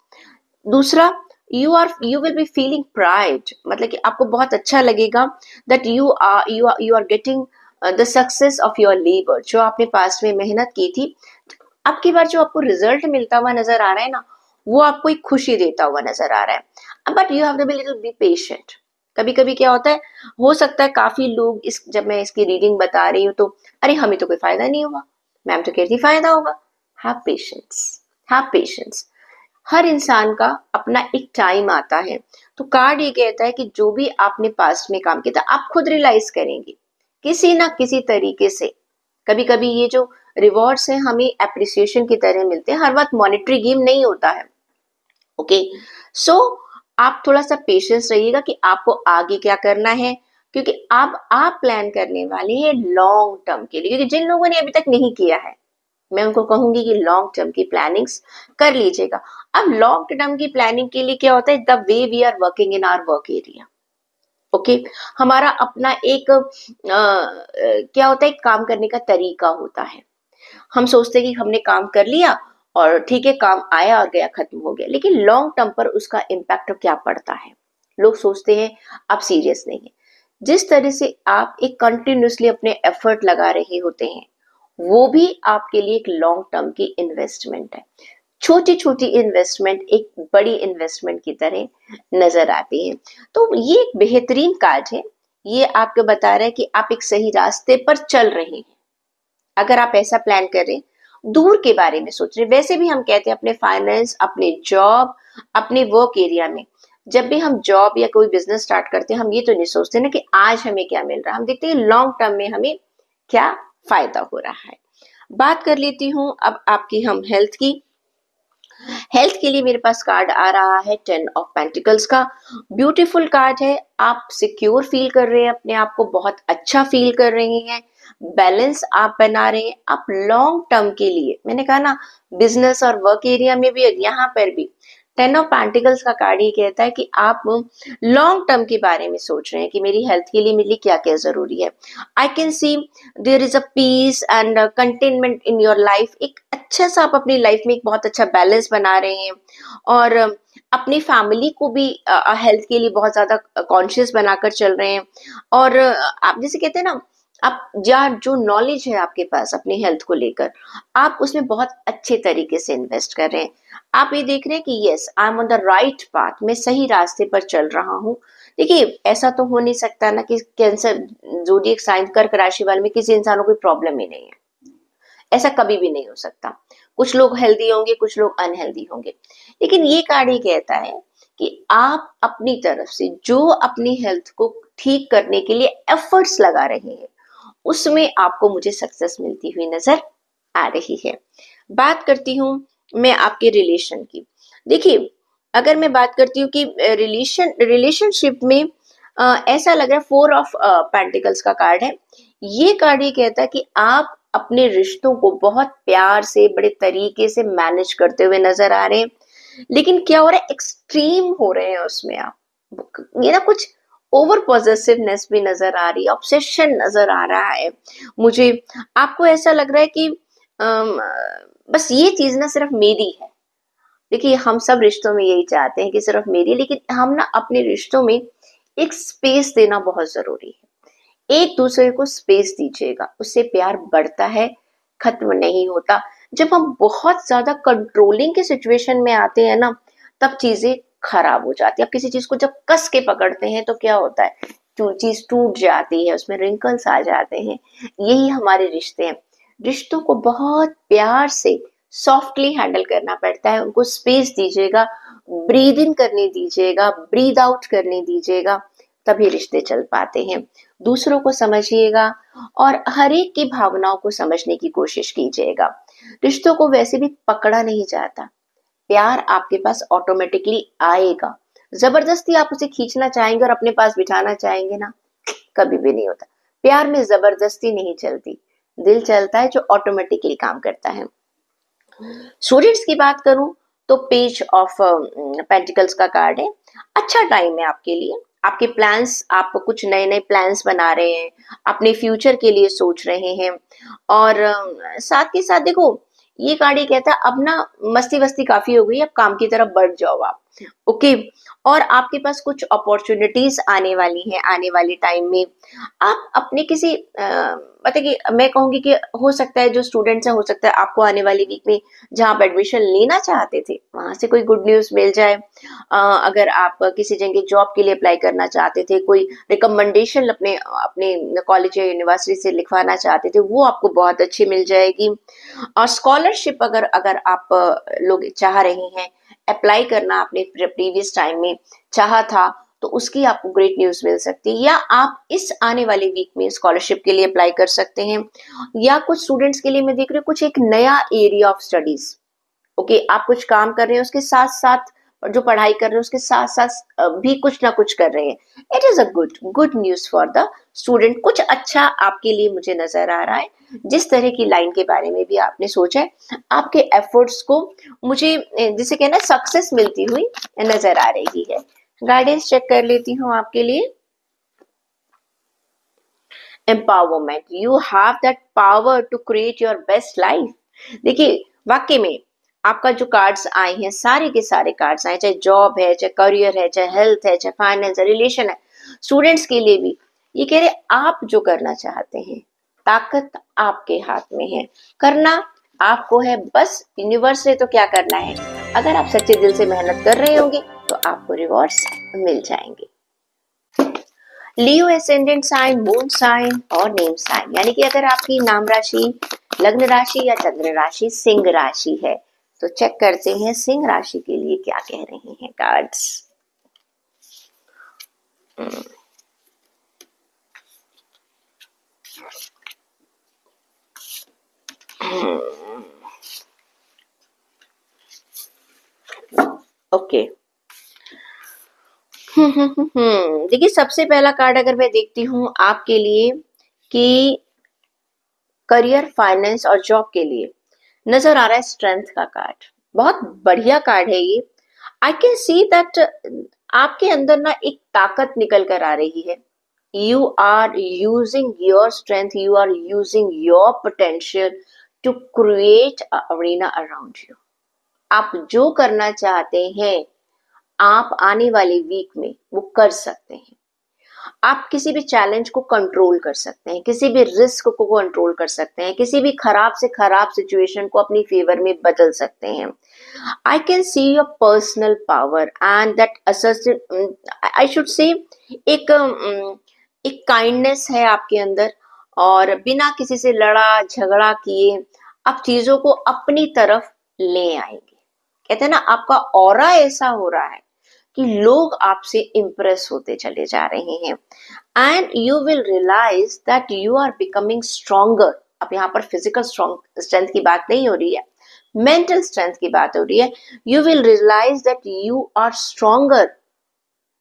दूसरा, you will be feeling pride, मतलब कि आपको बहुत अच्छा लगेगा that you are getting the success of your labour, जो आपने पास्ट में मेहनत की थी। अब की बार जो आपको रिजल्ट मिलता हुआ नजर आ रहा है ना, वो आपको एक खुशी देता हुआ नजर आ रहा है। But you have to be little be patient. कभी कभी क्या होता है, हो सकता है काफी लोग जब मैं इसकी रीडिंग बता रही हूँ तो अरे हमें तो कोई फायदा नहीं होगा, मैम तो कहती फायदा होगा। Have patience, have patience. हर इंसान का अपना एक टाइम आता है। तो कार्ड ये कहता है कि जो भी आपने पास्ट में काम किया था आप खुद रियलाइज करेंगे किसी ना किसी तरीके से। कभी कभी ये जो रिवॉर्ड्स हैं हमें एप्रिसिएशन की तरह मिलते हैं, हर वक्त मॉनेटरी गेम नहीं होता है। ओके, सो आप थोड़ा सा पेशेंस रहिएगा कि आपको आगे क्या करना है, क्योंकि अब आप प्लान करने वाले हैं लॉन्ग टर्म के लिए। क्योंकि जिन लोगों ने अभी तक नहीं किया है मैं उनको कहूंगी कि लॉन्ग टर्म की प्लानिंग्स कर लीजिएगा। अब लॉन्ग टर्म की प्लानिंग के लिए क्या होता है, the way we are working in our work area. Okay, हमारा अपना एक क्या होता है, काम करने का तरीका होता है। हम सोचते हैं कि हमने काम कर लिया और ठीक है, काम आया और गया, खत्म हो गया, लेकिन लॉन्ग टर्म पर उसका इम्पैक्ट क्या पड़ता है। लोग सोचते हैं आप सीरियस नहीं है। जिस तरह से आप एक कंटिन्यूसली अपने एफर्ट लगा रहे होते हैं वो भी आपके लिए एक लॉन्ग टर्म की इन्वेस्टमेंट है। छोटी छोटी इन्वेस्टमेंट एक बड़ी इन्वेस्टमेंट की तरह नजर आती है। तो ये एक बेहतरीन कार्ड है। ये आपको बता रहा है कि आप एक सही रास्ते पर चल रहे हैं। अगर आप ऐसा प्लान करें, दूर के बारे में सोच रहे, वैसे भी हम कहते हैं अपने फाइनेंस, अपने जॉब, अपने वर्क एरिया में जब भी हम जॉब या कोई बिजनेस स्टार्ट करते हैं हम ये तो नहीं सोचते ना कि आज हमें क्या मिल रहा है, हम देखते हैं लॉन्ग टर्म में हमें क्या फायदा हो रहा है। बात कर लेती हूँ अब आपकी हम हेल्थ की। हेल्थ के लिए मेरे पास कार्ड आ रहा है 10 ऑफ पेंटिकल्स का। ब्यूटीफुल कार्ड है। आप सिक्योर फील कर रहे हैं, अपने आप को बहुत अच्छा फील कर रहे हैं, बैलेंस आप बना रहे हैं। आप लॉन्ग टर्म के लिए, मैंने कहा ना, बिजनेस और वर्क एरिया में भी और यहाँ पर भी 10 ऑफ पेंटिकल्स का कार्ड ही कहता है कि आप लॉन्ग टर्म के बारे में सोच रहे हैं कि मेरी हेल्थ के लिए मेरे लिए क्या क्या जरूरी है। I can see there is a peace and containment in your life. एक अच्छा सा आप अपनी लाइफ में एक बहुत अच्छा बैलेंस बना रहे हैं और अपनी फैमिली को भी हेल्थ के लिए बहुत ज्यादा कॉन्शियस बनाकर चल रहे हैं। और आप जैसे कहते हैं ना, आप जो नॉलेज है आपके पास अपनी हेल्थ को लेकर, आप उसमें बहुत अच्छे तरीके से इन्वेस्ट कर रहे हैं। आप ये देख रहे हैं कि yes I am on the right path, मैं सही रास्ते पर चल रहा हूँ। देखिए ऐसा तो हो नहीं सकता ना कि कैंसर ज़ोडिएक साइन कर्क राशि वाले में किसी इंसान को कोई प्रॉब्लम ही नहीं है, ऐसा कभी भी नहीं हो सकता। कुछ लोग हेल्दी होंगे, कुछ लोग अनहेल्दी होंगे, लेकिन ये कार्ड ये कहता है कि आप अपनी तरफ से जो अपनी हेल्थ को ठीक करने के लिए एफर्ट्स लगा रहे हैं उसमें आपको मुझे सक्सेस मिलती हुई नजर आ रही है। बात करती हूँ मैं आपके रिलेशन की। देखिए अगर मैं बात करती हूँ कि रिलेशनशिप में ऐसा लग रहा है 4 ऑफ पेंटिकल्स का कार्ड है। ये कार्ड ये कहता है कि आप अपने रिश्तों को बहुत प्यार से बड़े तरीके से मैनेज करते हुए नजर आ रहे हैं, लेकिन क्या हो रहा है, एक्सट्रीम हो रहे हैं उसमें आप। ये ना कुछ ओवर पॉजेसिवनेस भी नजर आ रही है, ऑब्सेशन नजर आ रहा है मुझे। आपको ऐसा लग रहा है कि अम, बस ये चीज ना सिर्फ मेरी है। देखिए हम सब रिश्तों में यही चाहते हैं कि सिर्फ मेरी, लेकिन हम ना अपने रिश्तों में एक स्पेस देना बहुत जरूरी है। एक दूसरे को स्पेस दीजिएगा, उससे प्यार बढ़ता है, खत्म नहीं होता। जब हम बहुत ज्यादा कंट्रोलिंग के सिचुएशन में आते हैं ना, तब चीजें खराब हो जाती है। आप किसी चीज को जब कस के पकड़ते हैं तो क्या होता है, चीज टूट जाती है, उसमें रिंकल्स आ जाते हैं। यही हमारे रिश्ते हैं। रिश्तों को बहुत प्यार से सॉफ्टली हैंडल करना पड़ता है। उनको स्पेस दीजिएगा, ब्रीद इन करने दीजिएगा, ब्रीद आउट करने दीजिएगा, तभी रिश्ते चल पाते हैं। दूसरों को समझिएगा और हर एक की भावनाओं को समझने की कोशिश कीजिएगा। रिश्तों को वैसे भी पकड़ा नहीं जाता, प्यार आपके पास ऑटोमेटिकली आएगा। जबरदस्ती आप उसे खींचना चाहेंगे और अपने पास बिठाना चाहेंगे ना, कभी भी नहीं होता। प्यार में जबरदस्ती नहीं चलती, दिल चलता है जो ऑटोमेटिकली काम करता है। स्टूडेंट्स की बात करूं तो पेज ऑफ पेंटिकल्स का कार्ड है। अच्छा टाइम है आपके लिए, आपके प्लान्स, आप कुछ नए नए प्लान्स बना रहे हैं, अपने फ्यूचर के लिए सोच रहे हैं। और साथ के साथ देखो, ये कार्ड ये कहता है अब ना मस्ती वस्ती काफी हो गई, अब काम की तरफ बढ़ जाओ आप। ओके। और आपके पास कुछ अपॉर्चुनिटीज आने वाली हैं आने वाले टाइम में। आप अपने किसी मतलब कि मैं कहूंगी कि हो सकता है जो स्टूडेंट्स हैं, हो सकता है आपको आने वाली वीक में जहां आप एडमिशन लेना चाहते थे वहां से कोई गुड न्यूज मिल जाए। अगर आप किसी जगह जॉब के लिए अप्लाई करना चाहते थे, कोई रिकमेंडेशन अपने अपने कॉलेज या यूनिवर्सिटी से लिखवाना चाहते थे, वो आपको बहुत अच्छी मिल जाएगी। और स्कॉलरशिप अगर अगर आप लोग चाह रहे हैं अप्लाई करना, आपने प्रीवियस टाइम में चाहा था, तो उसकी आपको ग्रेट न्यूज मिल सकती है। या आप इस आने वाले वीक में स्कॉलरशिप के लिए अप्लाई कर सकते हैं। या कुछ स्टूडेंट्स के लिए मैं देख रही हूँ कुछ एक नया एरिया ऑफ स्टडीज। ओके, आप कुछ काम कर रहे हैं उसके साथ साथ, जो पढ़ाई कर रहे हैं उसके साथ साथ भी कुछ ना कुछ कर रहे हैं। It is a good good news for the student. कुछ अच्छा आपके लिए मुझे नजर आ रहा है। जिस तरह की लाइन के बारे में भी आपने सोचा है, आपके एफर्ट्स को मुझे जिसे कहना सक्सेस मिलती हुई नजर आ रही है। गाइडेंस चेक कर लेती हूँ आपके लिए। Empowerment, you have that power to create your best life. देखिए, वाकई में आपका जो कार्ड्स आए हैं, सारे के सारे कार्ड्स आए, चाहे जॉब है, चाहे करियर है, चाहे हेल्थ है, चाहे फाइनेंस है, रिलेशन है, स्टूडेंट्स के लिए भी ये कह रहे आप जो करना चाहते हैं, ताकत आपके हाथ में है, करना आपको है। बस यूनिवर्स से तो क्या करना है, अगर आप सच्चे दिल से मेहनत कर रहे होंगे तो आपको रिवॉर्ड्स मिल जाएंगे। लियो एसेंडेंट साइन, मून साइन और नेम साइन, यानी कि अगर आपकी नाम राशि, लग्न राशि या चंद्र राशि सिंह राशि है, तो चेक करते हैं सिंह राशि के लिए क्या कह रहे हैं कार्ड्स। ओके। देखिए, सबसे पहला कार्ड अगर मैं देखती हूँ आपके लिए कि करियर, फाइनेंस और जॉब के लिए नजर आ रहा है स्ट्रेंथ का कार्ड। बहुत बढ़िया कार्ड है ये। आई कैन सी दैट आपके अंदर ना एक ताकत निकल कर आ रही है। You are using your strength, you are using your potential to create a arena around you. आप जो करना चाहते हैं, आप आने वाले वीक में वो कर सकते हैं। आप किसी भी चैलेंज को कंट्रोल कर सकते हैं, किसी भी रिस्क को कंट्रोल कर सकते हैं, किसी भी खराब से खराब सिचुएशन को अपनी फेवर में बदल सकते हैं। I can see your personal power and that I should से एक काइंडनेस है आपके अंदर। और बिना किसी से लड़ा झगड़ा किए आप चीजों को अपनी तरफ ले आएंगे। कहते हैं ना, आपका ऑरा ऐसा हो रहा है कि लोग आपसे इंप्रेस होते चले जा रहे हैं। And you will realise that you are becoming stronger. अब यहाँ पर फिजिकल स्ट्रेंथ की बात नहीं हो रही है, मेंटल स्ट्रेंथ की बात हो रही है। You will realise that you are stronger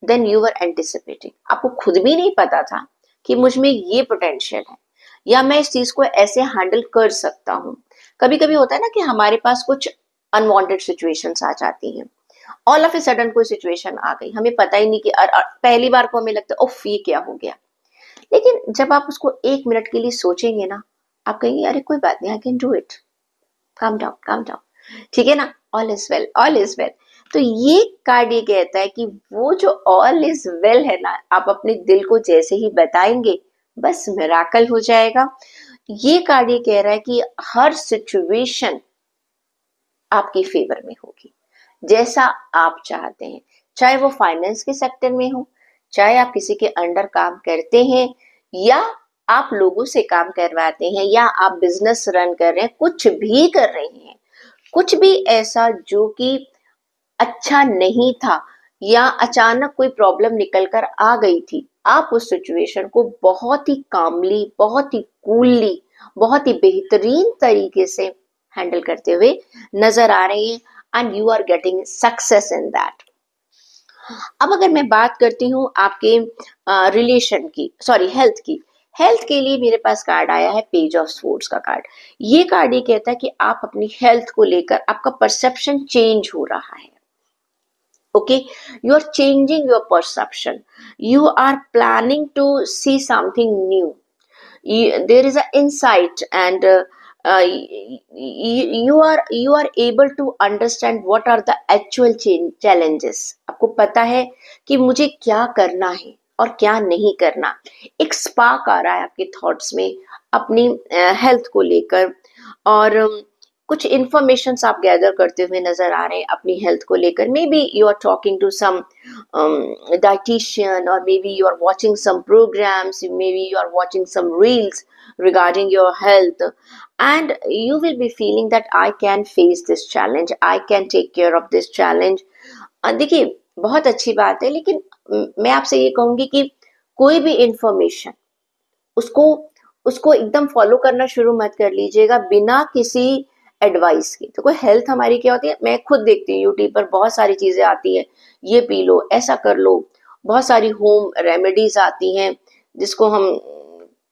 than you are anticipating. आपको खुद भी नहीं पता था कि मुझ में ये पोटेंशियल है, या मैं इस चीज को ऐसे हैंडल कर सकता हूँ। कभी कभी होता है ना कि हमारे पास कुछ अनवांटेड सिचुएशंस आ जाती हैं। ऑल ऑफ ए सडन कोई सिचुएशन आ गई, हमें पता ही नहीं कि पहली बार को हमें लगता है ओफ ये क्या हो गया। लेकिन जब आप उसको 1 मिनट के लिए सोचेंगे ना, आप कहेंगे अरे कोई बात नहीं, I can do it, calm down calm down, ठीक है ना, all is well all is well. तो ये कार्ड ये कहता है कि वो जो ऑल इज वेल है ना, आप अपने दिल को जैसे ही बताएंगे बस मिराकल हो जाएगा। ये कार्ड ये कह रहा है कि हर सिचुएशन आपकी फेवर में होगी, जैसा आप चाहते हैं। चाहे वो फाइनेंस के सेक्टर में हो, चाहे आप किसी के अंडर काम करते हैं, या आप लोगों से काम करवाते हैं, या आप बिजनेस रन कर रहे हैं, कुछ भी कर रहे हैं, कुछ भी ऐसा जो कि अच्छा नहीं था या अचानक कोई प्रॉब्लम निकल कर आ गई थी, आप उस सिचुएशन को बहुत ही कामली, बहुत ही कूलली, बहुत ही बेहतरीन तरीके से हैंडल करते हुए नजर आ रही है। And you are getting success in that. अब अगर मैं बात करती हूँ आपके रिलेशन की, सॉरी हेल्थ की, हेल्थ के लिए मेरे पास कार्ड आया है पेज ऑफ स्वॉर्ड्स का कार्ड। ये कार्ड ये कहता है कि आप अपनी हेल्थ को लेकर आपका परसेप्शन चेंज हो रहा है। Okay, you are changing your perception, you are planning to see something new. There is an insight, and you are able to understand what are the actual challenges. आपको पता है कि मुझे क्या करना है और क्या नहीं करना। एक स्पार्क आ रहा है आपके थॉट्स में अपनी हेल्थ को लेकर, और कुछ इंफॉर्मेशन आप गैदर करते हुए नजर आ रहे हैं अपनी हेल्थ को लेकर। Maybe you are talking to some dietitian, or maybe you are watching some programs, maybe you are watching some reels regarding your health, and you will be feeling that I can face this challenge, I can take care of this challenge. देखिए, बहुत अच्छी बात है, लेकिन मैं आपसे ये कहूंगी कि कोई भी इंफॉर्मेशन उसको उसको एकदम फॉलो करना शुरू मत कर लीजिएगा बिना किसी एडवाइस की। तो कोई हेल्थ हमारी क्या होती है, मैं खुद देखती हूँ यूट्यूब पर बहुत सारी चीजें आती है, ये पी लो, ऐसा कर लो, बहुत सारी होम रेमेडीज आती हैं जिसको हम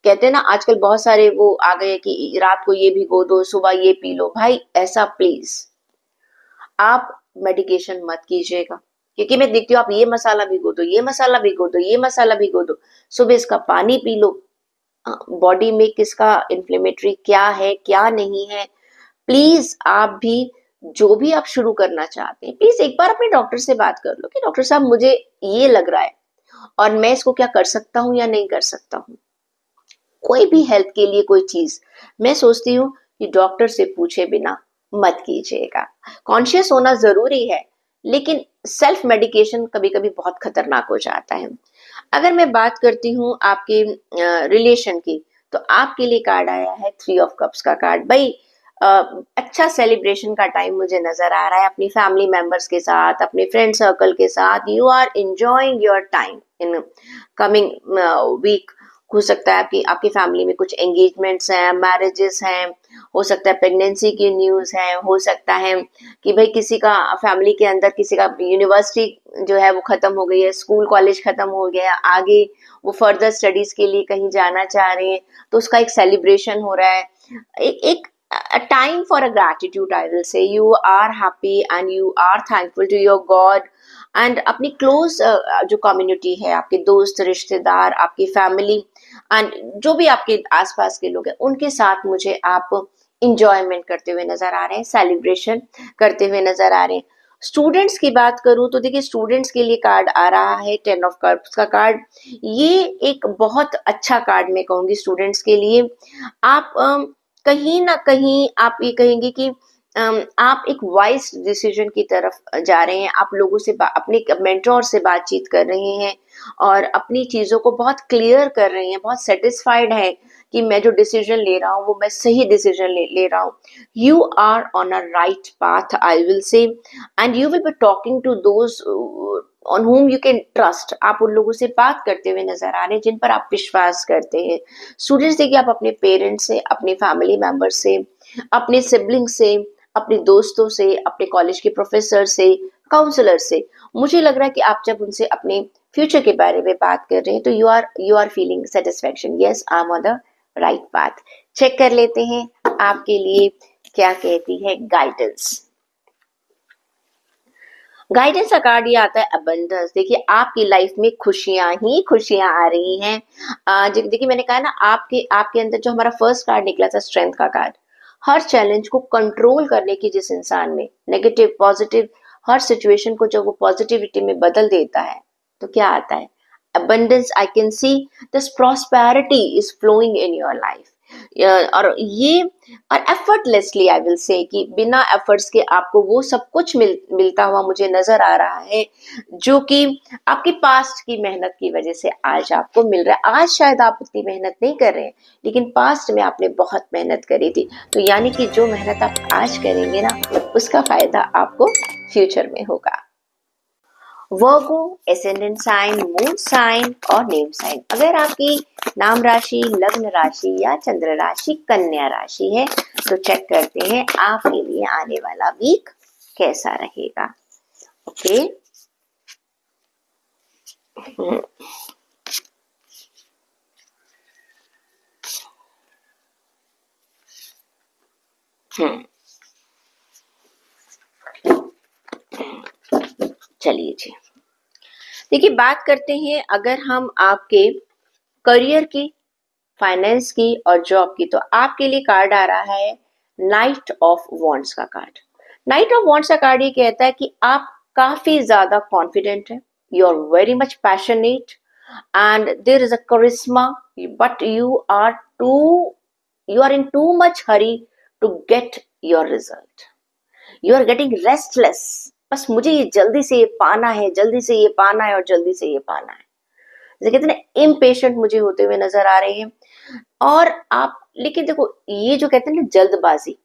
कहते हैं ना, आजकल बहुत सारे वो आ गए कि रात को ये भिगो दो, सुबह ये पी लो। भाई ऐसा प्लीज आप मेडिकेशन मत कीजिएगा, क्योंकि मैं देखती हूँ आप ये मसाला भिगो दो, ये मसाला भिगो दो, ये मसाला भिगो दो, सुबह इसका पानी पी लो। बॉडी में किसका इन्फ्लेमेटरी क्या है क्या नहीं है, प्लीज आप भी जो भी आप शुरू करना चाहते हैं, प्लीज एक बार अपने डॉक्टर से बात कर लो कि डॉक्टर साहब मुझे ये लग रहा है और मैं इसको क्या कर सकता हूँ या नहीं कर सकता हूँ। कोई भी हेल्थ के लिए कोई चीज मैं सोचती हूँ कि डॉक्टर से पूछे बिना मत कीजिएगा। कॉन्शियस होना जरूरी है, लेकिन सेल्फ मेडिकेशन कभी कभी बहुत खतरनाक हो जाता है। अगर मैं बात करती हूँ आपके रिलेशन की, तो आपके लिए कार्ड आया है 3 ऑफ कप्स का कार्ड। भाई अच्छा सेलिब्रेशन का टाइम मुझे नजर आ रहा है अपनी फैमिली मेंबर्स के साथ, अपने फ्रेंड सर्कल के साथ। You are enjoying your time in coming week. हो सकता है कि आपकी फैमिली में कुछ एंगेजमेंट्स हैं, मैरिजेस हैं, हो सकता है प्रेगनेंसी की न्यूज है, हो सकता है कि भाई किसी का फैमिली के अंदर किसी का यूनिवर्सिटी जो है वो खत्म हो गई है, स्कूल कॉलेज खत्म हो गया, आगे वो फर्दर स्टडीज के लिए कहीं जाना चाह रहे हैं, तो उसका एक सेलिब्रेशन हो रहा है। एक a time for a gratitude, I will say. You are happy and you are thankful to your God, and अपनी क्लोज जो कम्युनिटी है, आपके दोस्त, रिश्तेदार, आपकी फैमिली, एंड जो भी आपके आसपास के लोग हैं, उनके साथ मुझे आप इंजॉयमेंट करते हुए नजर आ रहे हैं, सेलिब्रेशन करते हुए नजर आ रहे हैं। स्टूडेंट्स की बात करूं तो देखिए, स्टूडेंट्स के लिए कार्ड आ रहा है 10 ऑफ कप्स का कार्ड। ये एक बहुत अच्छा कार्ड मैं कहूंगी स्टूडेंट्स के लिए। आप कहीं ना कहीं आप ये कहेंगे कि आप एक वाइज डिसीजन की तरफ जा रहे हैं। आप लोगों से अपने मेंटोर से बातचीत कर रहे हैं और अपनी चीजों को बहुत क्लियर कर रहे हैं, बहुत सेटिस्फाइड है कि मैं जो डिसीजन ले रहा हूँ वो मैं सही डिसीजन ले रहा हूँ। You are on a right path, I will say, and you will be talking to those on whom you can trust. आप उन लोगों से बात करते हुए नजर आ रहे हैं जिन पर आप विश्वास करते हैं। स्टूडेंट्स देखिए, आप अपने पेरेंट्स से, अपने फैमिली मेंबर से, अपने सिबलिंग से, अपने दोस्तों से, अपने कॉलेज के प्रोफेसर से, काउंसलर से, मुझे लग रहा है कि आप जब उनसे अपने फ्यूचर के बारे में बात कर रहे हैं तो you are feeling satisfaction. Yes, I am on the right path. Check कर लेते हैं आपके लिए क्या कहती है गाइडेंस। गाइडेंस का कार्ड ये आता है अबंडेंस। देखिए, आपकी लाइफ में खुशियां ही खुशियां आ रही हैं। देखिए, मैंने कहा ना, आपके आपके अंदर जो हमारा फर्स्ट कार्ड निकला था, स्ट्रेंथ का कार्ड, हर चैलेंज को कंट्रोल करने की जिस इंसान में नेगेटिव पॉजिटिव हर सिचुएशन को जब वो पॉजिटिविटी में बदल देता है, तो क्या आता है? abundance. I can see this prosperity is flowing in your life. और ये और एफर्टलेसली आई विल से, कि बिना एफर्ट्स के आपको वो सब कुछ मिलता हुआ मुझे नजर आ रहा है जो कि आपकी पास्ट की मेहनत की वजह से आज आपको मिल रहा है। आज शायद आप उतनी मेहनत नहीं कर रहे हैं, लेकिन पास्ट में आपने बहुत मेहनत करी थी। तो यानी कि जो मेहनत आप आज करेंगे ना, उसका फायदा आपको फ्यूचर में होगा। वर्गो, एसेंडेंट साइन, मून साइन और नेम साइन। अगर आपकी नाम राशि, लग्न राशि या चंद्र राशि कन्या राशि है, तो चेक करते हैं आपके लिए आने वाला वीक कैसा रहेगा। ओके, चलिए जी, देखिए बात करते हैं अगर हम आपके करियर की, फाइनेंस की और जॉब की, तो आपके लिए कार्ड आ रहा है नाइट ऑफ वॉन्ड्स का कार्ड। नाइट ऑफ वॉन्ड्स का कार्ड ये कहता है कि आप काफी ज्यादा कॉन्फिडेंट हैं, you are very much passionate and there is a charisma, but you are in too much hurry to get your result. You are getting restless. बस मुझे ये जल्दी से ये पाना है, जल्दी से ये पाना है और जल्दी से ये पाना है। जैसे कहते हैं ना, इम्पेशेंट मुझे होते हुए नजर आ रहे हैं। और आप, लेकिन देखो ये जो कहते हैं ना जल्दबाजी,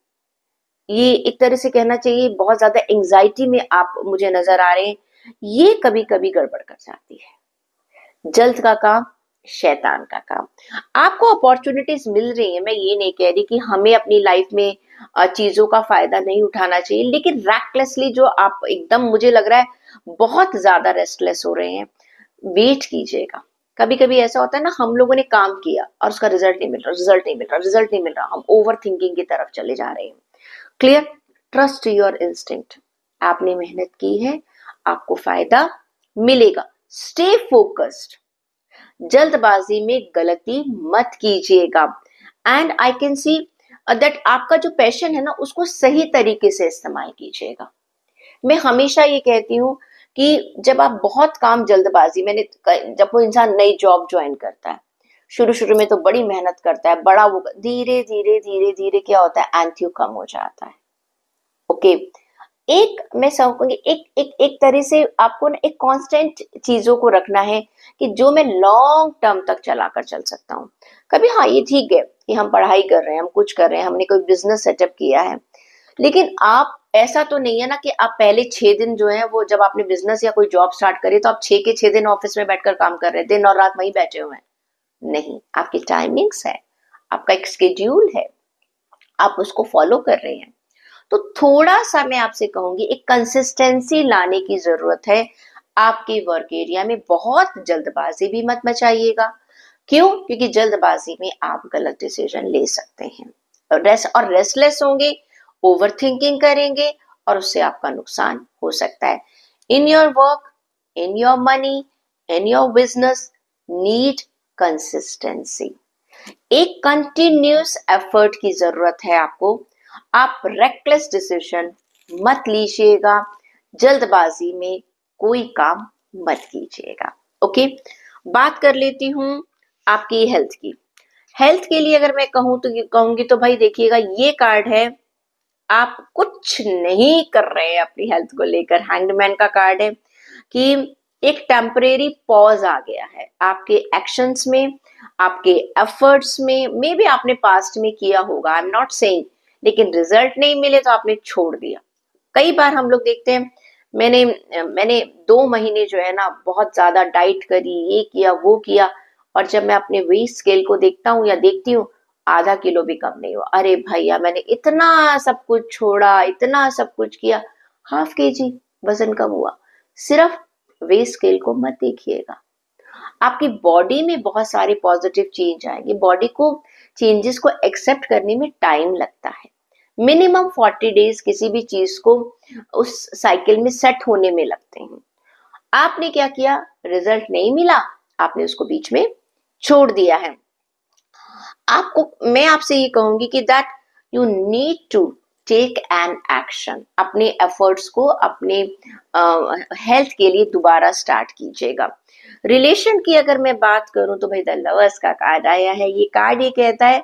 ये एक तरह से कहना चाहिए बहुत ज्यादा एंजाइटी में आप मुझे नजर आ रहे हैं, ये कभी कभी गड़बड़ कर जाती है। जल्द का काम शैतान का काम। आपको अपॉर्चुनिटीज मिल रही है, मैं ये नहीं कह रही कि हमें अपनी लाइफ में चीजों का फायदा नहीं उठाना चाहिए, लेकिन रैकलेसली जो आप एकदम, मुझे लग रहा है बहुत ज्यादा रेस्टलेस हो रहे हैं, वेट कीजिएगा। कभी कभी ऐसा होता है ना, हम लोगों ने काम किया और उसका रिजल्ट नहीं मिल रहा, रिजल्ट नहीं मिल रहा, रिजल्ट नहीं मिल रहा, हम ओवर थिंकिंग की तरफ चले जा रहे हैं। क्लियर? Trust your instinct. आपने मेहनत की है, आपको फायदा मिलेगा। Stay focused. जल्दबाजी में गलती मत कीजिएगा। And I can see that आपका जो पैशन है ना, उसको सही तरीके से इस्तेमाल कीजिएगा। मैं हमेशा ये कहती हूँ कि जब आप बहुत काम जल्दबाजी, जब वो इंसान नई जॉब ज्वाइन करता है, शुरू शुरू में तो बड़ी मेहनत करता है, बड़ा वो धीरे धीरे धीरे धीरे क्या होता है, एंथ्यू कम हो जाता है। ओके, एक मैं कहूंगी एक तरह से आपको ना एक कांस्टेंट चीजों को रखना है कि जो मैं लॉन्ग टर्म तक चलाकर चल सकता हूँ। कभी हाँ ये ठीक है कि हम पढ़ाई कर रहे हैं, हम कुछ कर रहे हैं, हमने कोई बिजनेस सेटअप किया है, लेकिन आप ऐसा तो नहीं है ना कि आप पहले 6 दिन जो है वो, जब आपने बिजनेस या कोई जॉब स्टार्ट करी तो आप 6 के 6 दिन ऑफिस में बैठकर काम कर रहे हैं, दिन और रात वहीं बैठे हुए हैं। नहीं, आपकी टाइमिंग्स है, आपका एक स्केड्यूल है, आप उसको फॉलो कर रहे हैं। तो थोड़ा सा मैं आपसे कहूंगी एक कंसिस्टेंसी लाने की जरूरत है आपके वर्क एरिया में। बहुत जल्दबाजी भी मत मचाइएगा। क्यों? क्योंकि जल्दबाजी में आप गलत डिसीजन ले सकते हैं और रेस्टलेस होंगे, ओवर थिंकिंग करेंगे और उससे आपका नुकसान हो सकता है। In your work, in your money, in your business need consistency. एक कंटिन्यूस एफर्ट की जरूरत है आपको। आप रेकलेस डिसीजन मत लीजिएगा, जल्दबाजी में कोई काम मत कीजिएगा। ओके, बात कर लेती हूँ आपकी हेल्थ की। हेल्थ के लिए अगर मैं कहूंगी तो भाई देखिएगा, ये कार्ड है, आप कुछ नहीं कर रहे हैं अपनी हेल्थ को लेकर। हैंगमैन का कार्ड है कि एक टेम्परेरी पॉज आ गया है आपके एक्शंस में, आपके एफर्ट्स में। मे बी आपने पास्ट में किया होगा, आई एम नॉट सेइंग, लेकिन रिजल्ट नहीं मिले तो आपने छोड़ दिया। कई बार हम लोग देखते हैं, मैंने 2 महीने जो है ना बहुत ज्यादा डाइट करी, ये किया वो किया, और जब मैं अपने वेट स्केल को देखता हूँ या देखती हूँ, आधा किलो भी कम नहीं हुआ। अरे भैया, मैंने इतना सब कुछ छोड़ा, इतना सब कुछ किया, ½ kg वजन कम हुआ। सिर्फ वेट स्केल को मत देखिएगा, आपकी बॉडी में बहुत सारे पॉजिटिव चेंज आएंगे। बॉडी को चेंजेस को एक्सेप्ट करने में टाइम लगता है, मिनिमम 40 डेज किसी भी चीज को उस साइकिल में सेट होने में लगते हैं। आपने क्या किया, रिजल्ट नहीं मिला, आपने उसको बीच में छोड़ दिया है। मैं आपसे ये कहूंगी कि that you need to take an action. अपने एफर्ट्स को अपने हेल्थ के लिए दोबारा स्टार्ट कीजिएगा। रिलेशन की अगर मैं बात करूं तो भाई द लवर्स का कार्ड आया है। ये कार्ड ये कहता है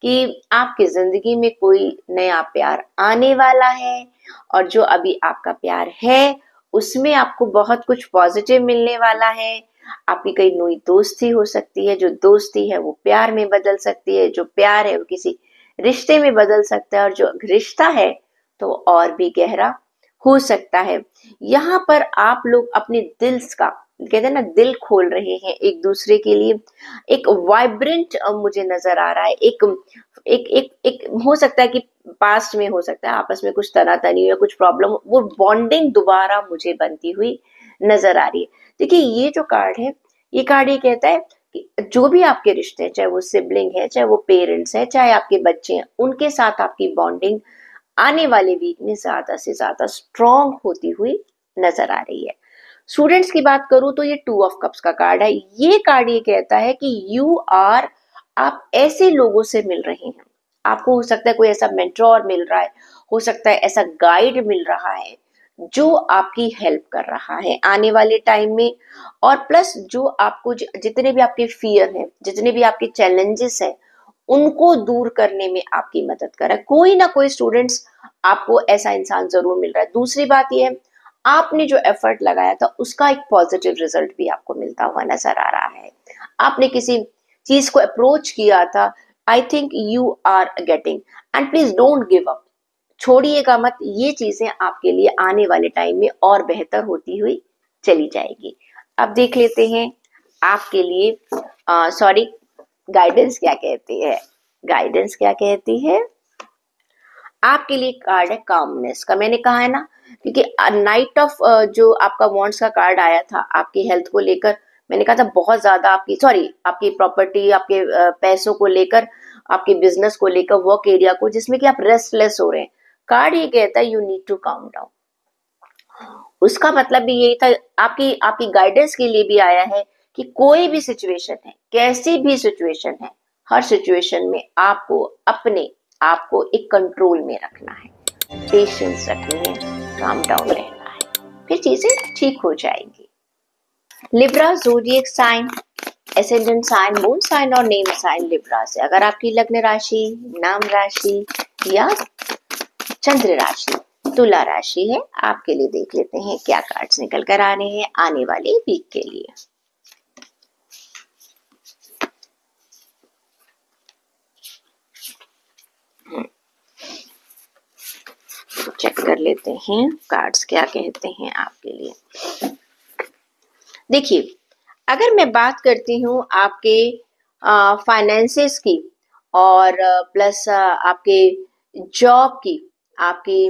कि आपकी जिंदगी में कोई नया प्यार आने वाला है, और जो अभी आपका प्यार है उसमें आपको बहुत कुछ पॉजिटिव मिलने वाला है। आपकी कई नई दोस्ती हो सकती है, जो दोस्ती है वो प्यार में बदल सकती है, जो प्यार है वो किसी रिश्ते में बदल सकता है, और जो रिश्ता है तो और भी गहरा हो सकता है। यहाँ पर आप लोग अपने दिल का, कहते हैं ना, दिल खोल रहे हैं एक दूसरे के लिए। एक वाइब्रेंट मुझे नजर आ रहा है, एक हो सकता है कि पास्ट में हो सकता है आपस में कुछ तनातनी या कुछ प्रॉब्लम, वो बॉन्डिंग दोबारा मुझे बनती हुई नजर आ रही है। देखिए ये जो कार्ड है, ये कार्ड ये कहता है कि जो भी आपके रिश्ते हैं, चाहे वो सिबलिंग है, चाहे वो पेरेंट्स है, चाहे आपके बच्चे हैं, उनके साथ आपकी बॉन्डिंग आने वाले वीक में ज्यादा से ज्यादा स्ट्रॉन्ग होती हुई नजर आ रही है। स्टूडेंट्स की बात करूं तो ये 2 ऑफ कप्स का कार्ड है। ये कार्ड ये कहता है कि आप ऐसे लोगों से मिल रहे हैं, आपको हो सकता है कोई ऐसा मेंटोर मिल रहा है, हो सकता है ऐसा गाइड मिल रहा है जो आपकी हेल्प कर रहा है आने वाले टाइम में। और प्लस जो आपको जितने भी आपके फियर हैं, जितने भी आपके चैलेंजेस हैं, उनको दूर करने में आपकी मदद कर रहा है। कोई ना कोई स्टूडेंट्स आपको ऐसा इंसान जरूर मिल रहा है। दूसरी बात यह है, आपने जो एफर्ट लगाया था उसका एक पॉजिटिव रिजल्ट भी आपको मिलता हुआ नजर आ रहा है। आपने किसी चीज को अप्रोच किया था, I think you are getting, and please don't give up, छोड़िएगा मत। ये चीजें आपके लिए आने वाले टाइम में और बेहतर होती हुई चली जाएगी। अब देख लेते हैं आपके लिए सॉरी गाइडेंस क्या कहती है। गाइडेंस क्या कहती है आपके लिए? कार्ड है कामनेस का। मैंने कहा है ना, क्योंकि नाइट ऑफ जो आपका वॉन्ड्स का कार्ड आया था आपकी हेल्थ को लेकर, मैंने कहा था बहुत ज्यादा आपकी प्रॉपर्टी, आपके पैसों को लेकर, आपके बिजनेस को लेकर, वर्क एरिया को, जिसमें कि आप रेस्टलेस हो रहे हैं। कार्ड ये कहता है you need to calm down. उसका मतलब भी यही था, आपकी आपकी गाइडेंस के लिए भी आया है कि कोई भी सिचुएशन है, कैसी भी सिचुएशन है, हर सिचुएशन में आपको अपने आप को एक कंट्रोल में रखना है, पेशेंस रखनी है, काम डाउन रहना है, फिर चीजें ठीक हो जाएंगी। Libra zodiac sign, ascendant sign, moon sign और नेम साइन लिब्रा से। अगर आपकी लग्न राशि, नाम राशि या चंद्र राशि तुला राशि है, आपके लिए देख लेते हैं क्या कार्ड्स निकल कर आ रहे हैं आने वाले वीक के लिए। चेक कर लेते हैं कार्ड्स क्या कहते हैं आपके लिए। देखिए, अगर मैं बात करती हूँ आपके फाइनेंसेस की और प्लस आपके जॉब की, आपकी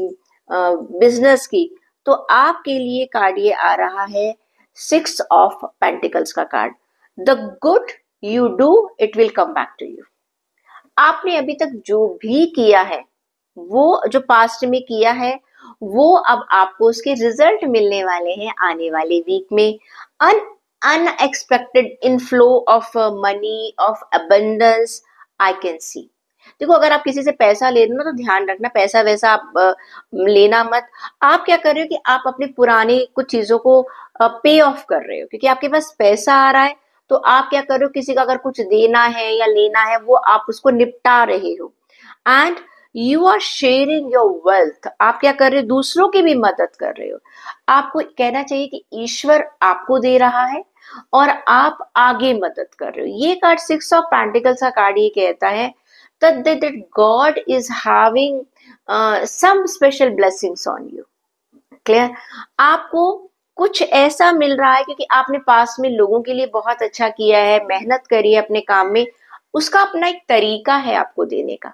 बिजनेस की, तो आपके लिए कार्ड ये आ रहा है 6 ऑफ पेंटिकल्स का card. The good you do it will come back to you. आपने अभी तक जो भी किया है, वो जो पास्ट में किया है, वो अब आपको उसके रिजल्ट मिलने वाले हैं आने वाले वीक में। Unexpected inflow of money, of abundance I can सी। देखो, अगर आप किसी से पैसा ले रहे हो ना, तो ध्यान रखना पैसा वैसा आप लेना मत। आप क्या कर रहे हो कि आप अपने पुराने कुछ चीजों को पे ऑफ कर रहे हो, क्योंकि आपके पास पैसा आ रहा है। तो आप क्या कर रहे हो, किसी का अगर कुछ देना है या लेना है, वो आप उसको निपटा रहे हो। And you are sharing your wealth. आप क्या कर रहे हो, दूसरों की भी मदद कर रहे हो। आपको कहना चाहिए कि ईश्वर आपको दे रहा है और आप आगे मदद कर रहे हो। ये कार्ड 6 ऑफ पेंटिकल्स का कार्ड ये कहता है that God is having some special blessings on you. Clear? आपको कुछ ऐसा मिल रहा है क्योंकि आपने पास में लोगों के लिए बहुत अच्छा किया है, मेहनत करी है अपने काम में, उसका अपना एक तरीका है आपको देने का।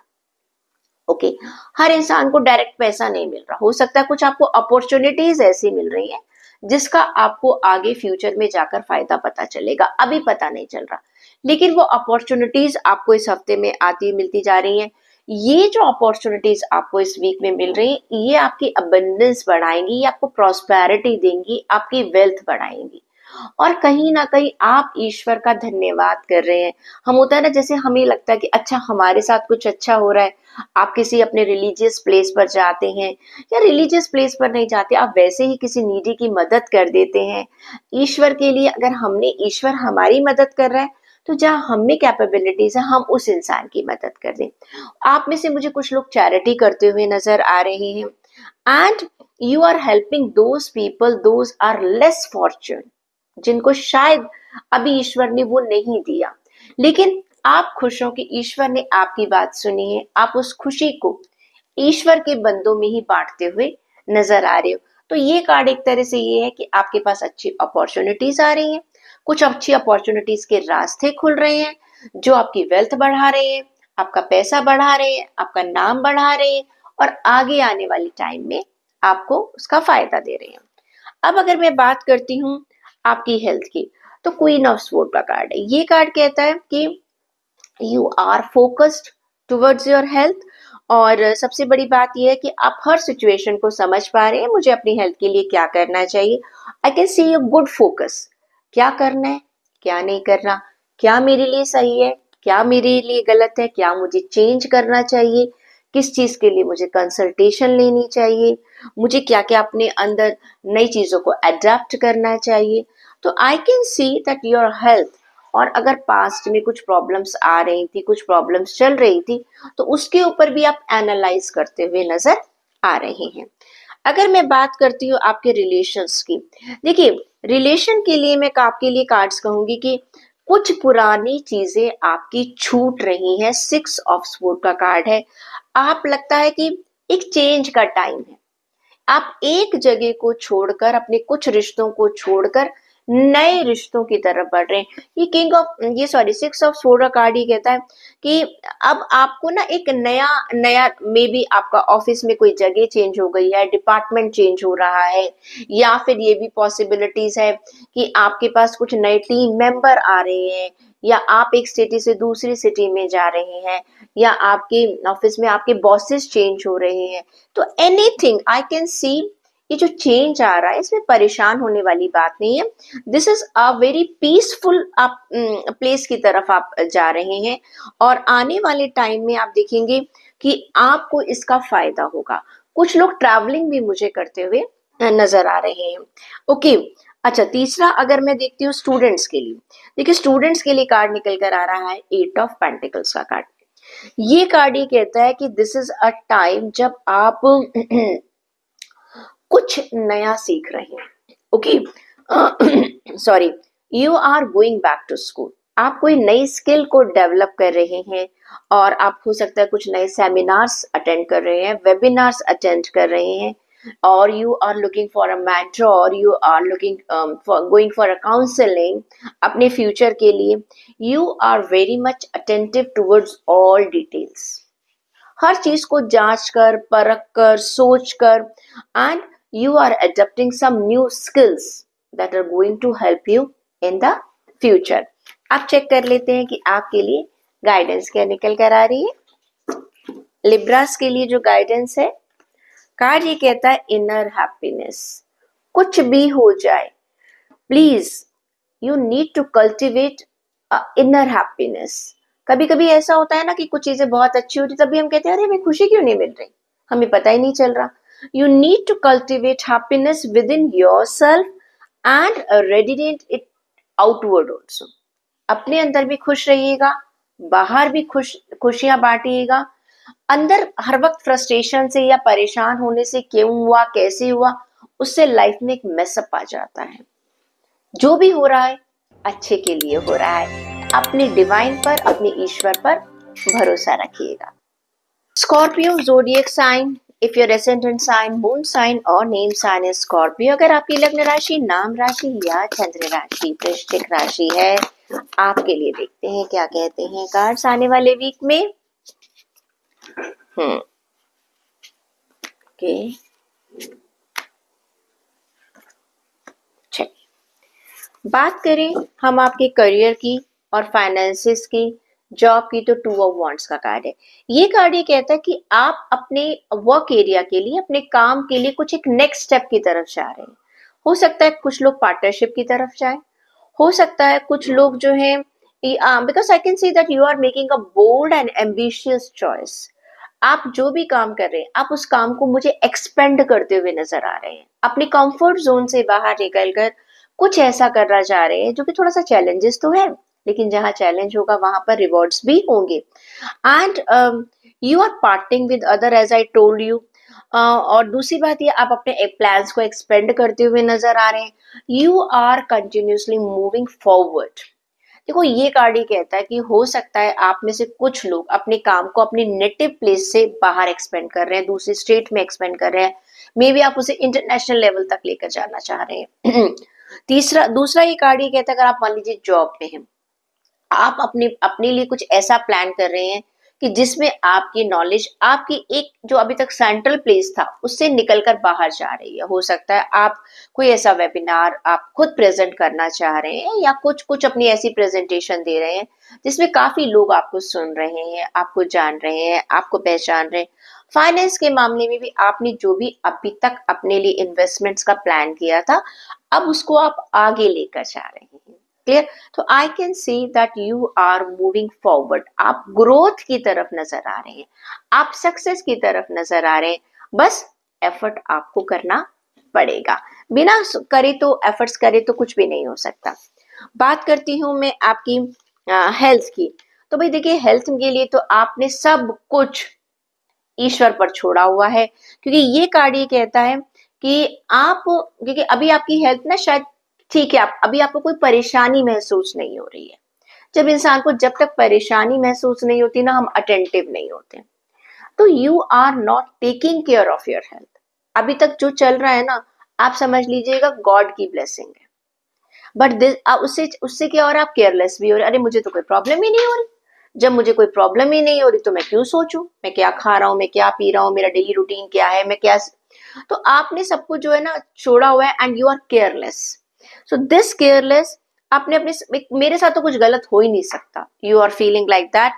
ओके, हर इंसान को डायरेक्ट पैसा नहीं मिल रहा, हो सकता है कुछ आपको अपॉर्चुनिटीज ऐसी मिल रही है जिसका आपको आगे फ्यूचर में जाकर फायदा पता चलेगा, अभी पता नहीं चल रहा, लेकिन वो अपॉर्चुनिटीज आपको इस हफ्ते में आती मिलती जा रही हैं। ये जो अपॉर्चुनिटीज आपको इस वीक में मिल रही है, ये आपकी अबंडेंस बढ़ाएंगी, आपको प्रॉस्पेरिटी देंगी, आपकी वेल्थ बढ़ाएंगी, और कहीं ना कहीं आप ईश्वर का धन्यवाद कर रहे हैं। हम होता है ना, जैसे हमें लगता है कि अच्छा हमारे साथ कुछ अच्छा हो रहा है, आप किसी अपने रिलीजियस प्लेस पर जाते हैं, या रिलीजियस प्लेस पर नहीं जाते, आप वैसे ही किसी नीडी की मदद कर देते हैं ईश्वर के लिए। अगर ईश्वर हमारी मदद कर रहा है, तो जहाँ हम में कैपेबिलिटीज है, हम उस इंसान की मदद कर दें। आप में से मुझे कुछ लोग चैरिटी करते हुए नजर आ रहे हैं, and you are helping those people those are less fortune, जिनको शायद अभी ईश्वर ने वो नहीं दिया, लेकिन आप खुश हो कि ईश्वर ने आपकी बात सुनी है। आप उस खुशी को ईश्वर के बंदों में ही बांटते हुए नजर आ रहे हो। तो ये कार्ड एक तरह से ये है कि आपके पास अच्छी अपॉर्चुनिटीज आ रही हैं, कुछ अच्छी अपॉर्चुनिटीज के रास्ते खुल रहे हैं जो आपकी वेल्थ बढ़ा रहे हैं, आपका पैसा बढ़ा रहे हैं, आपका नाम बढ़ा रहे हैं, और आगे आने वाली टाइम में आपको उसका फायदा दे रहे हैं। अब अगर मैं बात करती हूँ आपकी हेल्थ की, तो क्वीन ऑफ स्वॉर्ड का कार्ड है। ये कार्ड कहता है कि you are focused towards your health, और सबसे बड़ी बात यह है कि आप हर सिचुएशन को समझ पा रहे हैं, मुझे अपनी हेल्थ के लिए क्या करना चाहिए। आई can C a good focus, क्या करना है, क्या नहीं करना, क्या मेरे लिए सही है, क्या मेरे लिए गलत है, क्या मुझे चेंज करना चाहिए, किस चीज के लिए मुझे कंसल्टेशन लेनी चाहिए, मुझे क्या क्या अपने अंदर नई चीजों को अडेप्ट करना चाहिए। तो I can see that your health, और अगर पास्ट में कुछ प्रॉब्लम्स आ रही थी, कुछ प्रॉब्लम्स चल रही थी, तो उसके ऊपर भी आप एनालाइज करते हुए नजर आ रहे हैं। अगर मैं बात करती हूँ आपके रिलेशंस की, देखिए रिलेशन के लिए मैं आपके लिए कार्ड्स कहूंगी कि कुछ पुरानी चीजें आपकी छूट रही हैं। 6 ऑफ स्वॉर्ड का कार्ड है। आप लगता है कि एक चेंज का टाइम है, आप एक जगह को छोड़कर, अपने कुछ रिश्तों को छोड़कर नए रिश्तों की तरफ बढ़ रहे हैं। ये 6 ऑफ स्वॉर्ड का कार्ड ही कहता है कि अब आपको ना एक नया नया, मे बी आपका ऑफिस में कोई जगह चेंज हो गई है, डिपार्टमेंट चेंज हो रहा है, या फिर ये भी पॉसिबिलिटीज है कि आपके पास कुछ नए टीम मेंबर आ रहे हैं, या आप एक सिटी से दूसरी सिटी में जा रहे हैं, या आपके ऑफिस में आपके बॉसेस चेंज हो रहे हैं। तो एनीथिंग आई कैन सी, ये जो चेंज आ रहा है इसमें परेशान होने वाली बात नहीं है। This is a very peaceful आप प्लेस की तरफ आप जा रहे हैं, और आने वाले टाइम में आप देखेंगे कि आपको इसका फायदा होगा। कुछ लोग ट्रैवलिंग भी मुझे करते हुए नजर आ रहे हैं। ओके, अच्छा तीसरा अगर मैं देखती हूँ स्टूडेंट्स के लिए, देखिए स्टूडेंट्स के लिए कार्ड निकल कर आ रहा है 8 ऑफ पेंटिकल्स का कार्ड। ये कार्ड ये कहता है कि दिस इज अ टाइम जब आप कुछ नया सीख रहे हैं। Okay, sorry, you are going back to school, आप कोई नई स्किल को डेवलप कर रहे हैं, और आप हो सकता है कुछ नए सेमिनार्स अटेंड कर रहे हैं, वेबिनार्स अटेंड कर रहे हैं, और you are looking for a mentor, you are looking for going for a counseling अपने फ्यूचर के लिए। you are very much attentive towards all details, हर चीज को जांच कर, परख कर, सोच कर, and you are adapting some new skills that are going to help you in the future। आप चेक कर लेते हैं कि आपके लिए गाइडेंस क्या निकल कर आ रही है। लिब्रास के लिए जो गाइडेंस है, कार्ड ये कहता है इनर हैप्पीनेस। कुछ भी हो जाए, please you need to cultivate inner happiness. कभी कभी ऐसा होता है ना कि कुछ चीजें बहुत अच्छी होती, तभी हम कहते हैं अरे हमें खुशी क्यों नहीं मिल रही, हमें पता ही नहीं चल रहा। You need to cultivate happiness within yourself and radiate it outward also. अपने अंदर भी खुश रहिएगा, बाहर भी खुशियां बांटिएगा। अंदर हर वक्त फ्रस्ट्रेशन से या परेशान होने से क्यों हुआ, कैसे हुआ, उससे लाइफ में एक मेसअप आ जाता है। जो भी हो रहा है अच्छे के लिए हो रहा है। अपने डिवाइन पर, अपने ईश्वर पर भरोसा रखिएगा। Scorpio zodiac sign, if your ascendant sign, moon sign और नेम साइन है स्कॉर्पियो, अगर आपकी लग्न राशि, नाम राशि या चंद्र राशि वृश्चिक राशि है, आपके लिए देखते हैं क्या कहते हैं कार्ड्स आने वाले वीक में। ओके, बात करें हम आपके करियर की और फाइनेंसेस की, जॉब की, तो 2 ऑफ वॉन्ड्स का कार्ड है। ये कार्ड ये कहता है कि आप अपने वर्क एरिया के लिए, अपने काम के लिए कुछ एक नेक्स्ट स्टेप की तरफ जा रहे हैं। हो सकता है कुछ लोग पार्टनरशिप की तरफ जाए, हो सकता है कुछ लोग जो है, because I can see that you are making a bold and ambitious choice. आप जो भी काम कर रहे हैं, आप उस काम को मुझे एक्सपेंड करते हुए नजर आ रहे हैं, अपने कंफर्ट जोन से बाहर निकलकर कुछ ऐसा करना चाह रहे हैं जो कि थोड़ा सा चैलेंजेस तो है, लेकिन जहां चैलेंज होगा वहां पर रिवॉर्ड्स भी होंगे। And you are partnering with other as I told you. और दूसरी बात ये, आप अपने प्लान्स को एक्सपेंड करते हुए नजर आ रहे हैं। You are continuously moving forward. देखो ये कार्ड ही कहता है कि हो सकता है आप में से कुछ लोग अपने काम को अपने नेटिव प्लेस से बाहर एक्सपेंड कर रहे हैं, दूसरे स्टेट में एक्सपेंड कर रहे हैं, मे बी आप उसे इंटरनेशनल लेवल तक लेकर जाना चाह रहे हैं। दूसरा ये कार्ड ये कहता है अगर आप मान लीजिए जॉब में हैं, आप अपने अपने लिए कुछ ऐसा प्लान कर रहे हैं कि जिसमें आपकी नॉलेज आपकी एक जो अभी तक सेंट्रल प्लेस था उससे निकलकर बाहर जा रही है। हो सकता है आप कोई ऐसा वेबिनार आप खुद प्रेजेंट करना चाह रहे हैं या कुछ कुछ अपनी ऐसी प्रेजेंटेशन दे रहे हैं जिसमें काफी लोग आपको सुन रहे हैं, आपको जान रहे हैं, आपको पहचान रहे हैं। फाइनेंस के मामले में भी आपने जो भी अभी तक अपने लिए इन्वेस्टमेंट्स का प्लान किया था, अब उसको आप आगे लेकर जा रहे हैं। क्लियर? तो I can see that you are moving forward. आप ग्रोथ की तरफ नजर आ रहे हैं, आप सक्सेस की तरफ नजर आ रहे हैं। बस एफर्ट आपको करना पड़ेगा। बिना करे तो एफर्ट्स करे तो कुछ भी नहीं हो सकता। बात करती हूँ मैं आपकी हेल्थ की। तो भाई देखिए, हेल्थ के लिए तो आपने सब कुछ ईश्वर पर छोड़ा हुआ है, क्योंकि ये कार्ड ये कहता है कि आप, क्योंकि अभी आपकी हेल्थ ना शायद ठीक है, आप अभी आपको कोई परेशानी महसूस नहीं हो रही है। जब इंसान को जब तक परेशानी महसूस नहीं होती ना, हम अटेंटिव नहीं होते। तो you are not taking care of your health. अभी तक जो चल रहा है ना, आप समझ लीजिएगा गॉड की ब्लेसिंग है। बट दिस उससे उससे क्या हो रहा है, आप केयरलेस भी हो रहे। अरे मुझे तो कोई प्रॉब्लम ही नहीं हो रही। जब मुझे कोई प्रॉब्लम ही नहीं हो रही तो मैं क्यों सोचूं मैं क्या खा रहा हूं, मैं क्या पी रहा हूं, मेरा डेली रूटीन क्या है, मैं क्या। तो आपने सब कुछ जो है ना छोड़ा हुआ है and you are careless. So this careless, आपने अपने, मेरे साथ तो कुछ गलत हो ही नहीं सकता, you are feeling like that.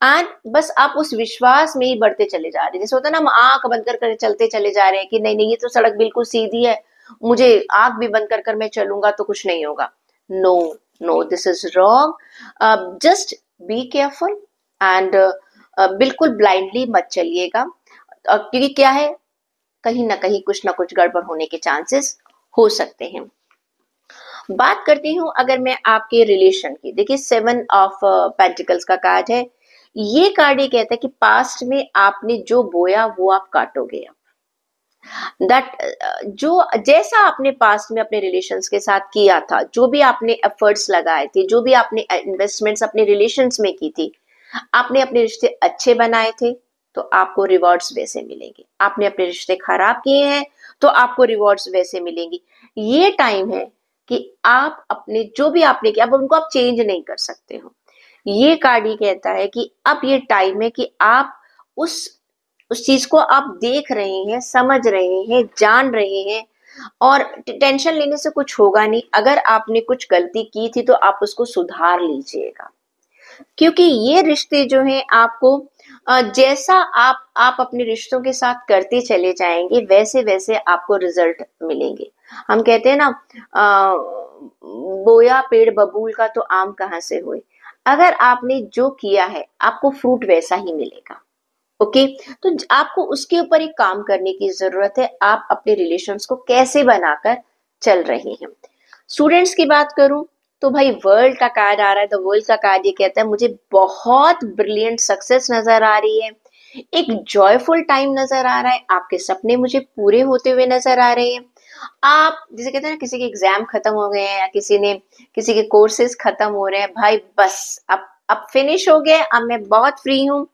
And बस आप उस विश्वास में ही बढ़ते चले जा रहे हैं। जैसे होता है ना, हम आंख बंद कर चलते चले जा रहे हैं कि नहीं नहीं, ये तो सड़क बिल्कुल सीधी है, मुझे आंख भी बंद कर मैं चलूंगा तो कुछ नहीं होगा। No no, this is wrong. Just be careful and बिल्कुल ब्लाइंडली मत चलिएगा, क्योंकि क्या है, कहीं ना कुछ गड़बड़ होने के चांसेस हो सकते हैं। बात करती हूँ अगर मैं आपके रिलेशन की। देखिए, 7 ऑफ पेंटिकल्स का कार्ड है। ये कार्ड ये कहता है कि पास्ट में आपने जो बोया वो आप काटोगे। दैट जो जैसा आपने पास्ट में अपने रिलेशंस के साथ किया था, जो भी आपने एफर्ट्स लगाए थे, जो भी आपने इन्वेस्टमेंट्स अपने रिलेशंस में की थी, आपने अपने रिश्ते अच्छे बनाए थे तो आपको रिवॉर्ड्स वैसे मिलेंगे। आपने अपने रिश्ते खराब किए हैं तो आपको रिवॉर्ड्स वैसे मिलेंगी। ये टाइम है कि आप अपने जो भी आपने किया, अब उनको आप चेंज नहीं कर सकते हो। ये कार्ड ही कहता है कि अब ये टाइम है कि आप उस उस चीज को आप देख रहे हैं, समझ रहे हैं, जान रहे हैं, और टेंशन लेने से कुछ होगा नहीं। अगर आपने कुछ गलती की थी तो आप उसको सुधार लीजिएगा, क्योंकि ये रिश्ते जो हैं आपको जैसा आप अपने रिश्तों के साथ करते चले जाएंगे वैसे वैसे आपको रिजल्ट मिलेंगे। हम कहते हैं ना, बोया पेड़ बबूल का तो आम कहाँ से हुए। अगर आपने जो किया है आपको फ्रूट वैसा ही मिलेगा। ओके, तो आपको उसके ऊपर एक काम करने की जरूरत है, आप अपने रिलेशंस को कैसे बनाकर चल रहे हैं। स्टूडेंट्स की बात करूं तो भाई वर्ल्ड का कार्ड आ रहा है। द वर्ल्ड का कार्ड ये कहता है मुझे बहुत ब्रिलियंट सक्सेस नजर आ रही है, एक जॉयफुल टाइम नजर आ रहा है, आपके सपने मुझे पूरे होते हुए नजर आ रहे हैं। आप जैसे कहते हैं ना, किसी के एग्जाम खत्म हो गए हैं या किसी के कोर्सेज खत्म हो रहे हैं, भाई बस अब फिनिश हो गया, अब मैं बहुत फ्री हूँ।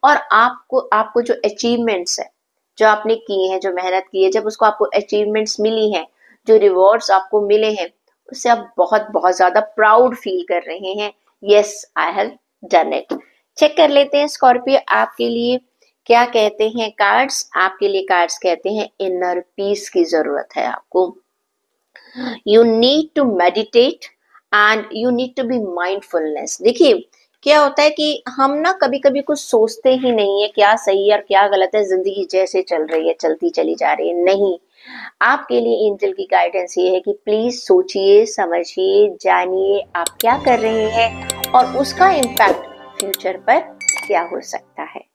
और आपको आपको जो अचीवमेंट्स है, जो आपने किए हैं, जो मेहनत की है, जब उसको आपको अचीवमेंट्स मिली हैं, जो रिवॉर्ड्स आपको मिले हैं, उससे आप बहुत बहुत ज्यादा प्राउड फील कर रहे हैं। Yes, I have done it. Check कर लेते हैं स्कॉर्पियो आपके लिए क्या कहते हैं कार्ड्स। आपके लिए कार्ड्स कहते हैं इनर पीस की जरूरत है आपको। You need to meditate and you need to be mindfulness. देखिए, क्या होता है कि हम ना कभी कभी कुछ सोचते ही नहीं है क्या सही है और क्या गलत है, जिंदगी जैसे चल रही है चलती चली जा रही है। नहीं, आपके लिए एंजल की गाइडेंस ये है कि प्लीज सोचिए, समझिए, जानिए आप क्या कर रहे हैं और उसका इम्पैक्ट फ्यूचर पर क्या हो सकता है।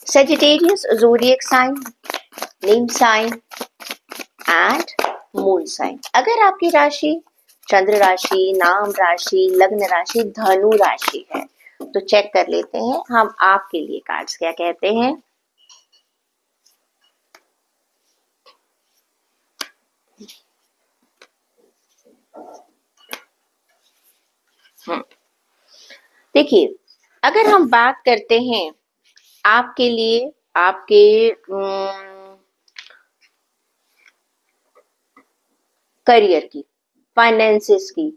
Sagittarius zodiac sign, name sign and moon sign. अगर आपकी राशि चंद्र राशि, नाम राशि, लग्न राशि धनु राशि है तो चेक कर लेते हैं हम आपके लिए कार्ड्स क्या कहते हैं। देखिए, अगर हम बात करते हैं आपके लिए, आपके करियर की, फाइनेंसेस की,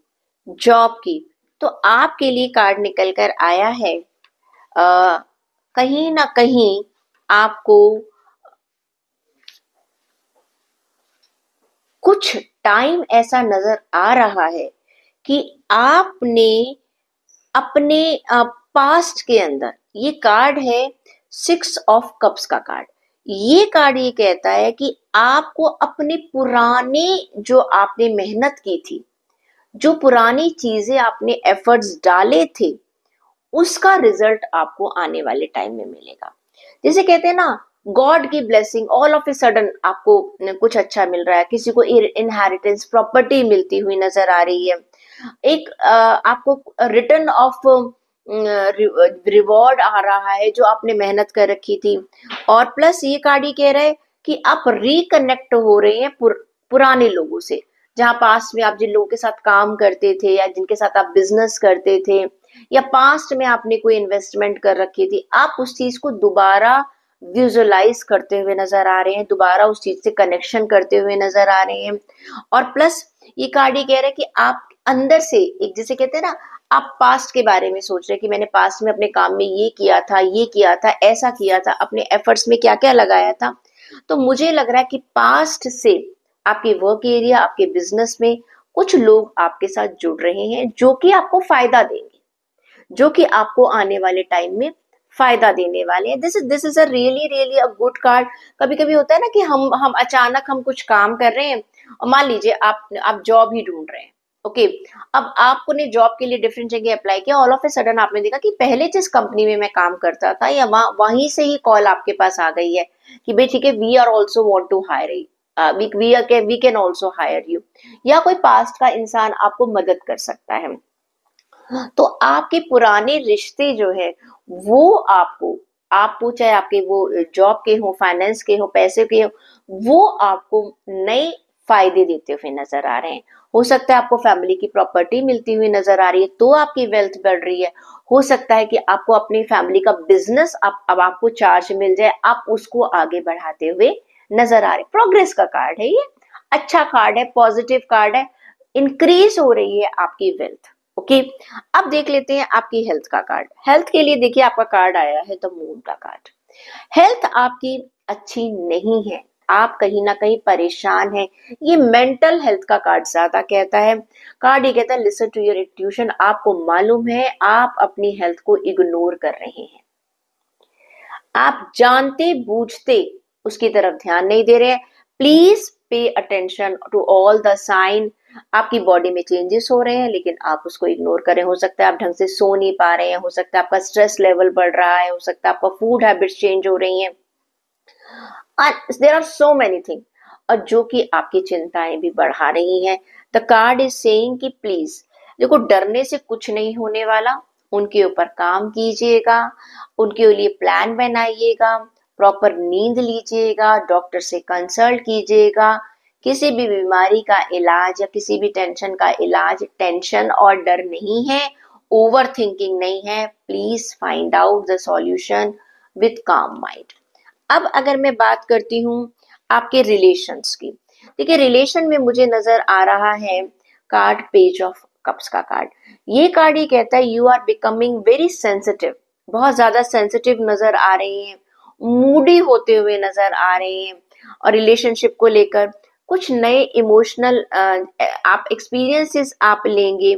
जॉब की, तो आपके लिए कार्ड निकल कर आया है, कहीं ना कहीं आपको कुछ टाइम ऐसा नजर आ रहा है कि आपने अपने पास्ट के अंदर, ये कार्ड है 6 ऑफ कप्स का कार्ड। ये कार्ड ये कहता है कि आपको अपने पुराने, जो आपने मेहनत की थी, जो पुरानी चीजें आपने एफर्ट्स डाले थे, उसका रिजल्ट आपको आने वाले टाइम में मिलेगा। जैसे कहते हैं ना, गॉड की blessing, all of a sudden आपको कुछ अच्छा मिल रहा है, किसी को इनहेरिटेंस प्रॉपर्टी मिलती हुई नजर आ रही है, एक आपको रिटर्न ऑफ रिवॉर्ड आ रहा है जो आपने मेहनत कर रखी थी। और प्लस ये कार्ड ही कह रहा है कि आप रिकनेक्ट हो रहे हैं पुराने लोगों से, जहां पास्ट में आप जिन लोगों के साथ काम करते थे या जिनके साथ आप बिजनेस करते थे, या पास्ट में आपने कोई इन्वेस्टमेंट कर रखी थी, आप उस चीज को दोबारा विजुअलाइज करते हुए नजर आ रहे हैं, दोबारा उस चीज से कनेक्शन करते हुए नजर आ रहे हैं। और प्लस ये कार्ड ये कह रहा है कि आप अंदर से एक, जैसे कहते हैं ना, आप पास्ट के बारे में सोच रहे हैं कि मैंने पास्ट में अपने काम में ये किया था, ये किया था, ऐसा किया था, अपने एफर्ट्स में क्या क्या लगाया था। तो मुझे लग रहा है कि पास्ट से आपके वर्क एरिया, आपके बिजनेस में कुछ लोग आपके साथ जुड़ रहे हैं जो कि आपको फायदा देंगे, जो कि आपको आने वाले टाइम में फायदा देने वाले हैं। This is a really really a good card. कभी कभी होता है ना कि हम अचानक हम कुछ काम कर रहे हैं, और मान लीजिए आप जॉब ही ढूंढ रहे हैं, ओके। अब आपको ने जॉब के लिए डिफरेंट जगह अप्लाई किया, ऑल ऑफ ए सडन आपने देखा कि पहले जिस कंपनी में मैं काम करता था, या वहीं से ही कॉल आपके पास आ गई है कि भाई ठीक है, we are also want to hire, we can also hire you, या कोई पास्ट का इंसान आपको मदद कर सकता है। तो आपके पुराने रिश्ते जो है वो आपको चाहे आपके वो जॉब के हो, फाइनेंस के हो, पैसे के हो, वो आपको नए फायदे देते हुए नजर आ रहे हैं। हो सकता है आपको फैमिली की प्रॉपर्टी मिलती हुई नजर आ रही है, तो आपकी वेल्थ बढ़ रही है। हो सकता है कि आपको अपनी फैमिली का बिजनेस अब आपको चार्ज मिल जाए, आप उसको आगे बढ़ाते हुए नजर आ रहे। प्रोग्रेस का कार्ड है ये, अच्छा कार्ड है, पॉजिटिव कार्ड है, इंक्रीज हो रही है आपकी वेल्थ, ओके। अब देख लेते हैं आपकी हेल्थ का कार्ड। हेल्थ के लिए देखिए आपका कार्ड आया है द मून का कार्ड। हेल्थ आपकी अच्छी नहीं है, आप कहीं ना कहीं परेशान हैं। ये मेंटल हेल्थ का कार्ड ज्यादा कहता है। कार्ड ये कहता है लिसन टू योर इंट्यूशन, आपको मालूम है आप अपनी हेल्थ को इग्नोर कर रहे हैं, आप जानते बूझते उसकी तरफ ध्यान नहीं दे रहे हैं। Please pay attention to all the sign. आपकी बॉडी में चेंजेस हो रहे हैं लेकिन आप उसको इग्नोर करें। हो सकता है आप ढंग से सो नहीं पा रहे हैं, हो सकता है आपका स्ट्रेस लेवल बढ़ रहा है, हो सकता है आपका फूड हैबिट्स चेंज हो रही हैं, there are so many thing, और जो कि आपकी चिंताएं भी बढ़ा रही हैं। द कार्ड इज सेइंग कि प्लीज देखो, डरने से कुछ नहीं होने वाला, उनके ऊपर काम कीजिएगा, उनके लिए प्लान बनाइएगा, प्रॉपर नींद लीजिएगा, डॉक्टर से कंसल्ट कीजिएगा। किसी भी बीमारी का इलाज या किसी भी टेंशन का इलाज टेंशन और डर नहीं है, ओवर थिंकिंग नहीं है। Please find out the solution with काम माइंड। अब अगर मैं बात करती हूँ आपके रिलेशंस की, देखिए रिलेशन में मुझे नजर आ रहा है कार्ड पेज ऑफ कप्स का कार्ड। ये कार्ड ये कहता है you are becoming very sensitive, बहुत ज्यादा सेंसिटिव नजर आ रही हैं, मूडी होते हुए नजर आ रहे हैं, और रिलेशनशिप को लेकर कुछ नए इमोशनल आप एक्सपीरियंसेस आप लेंगे,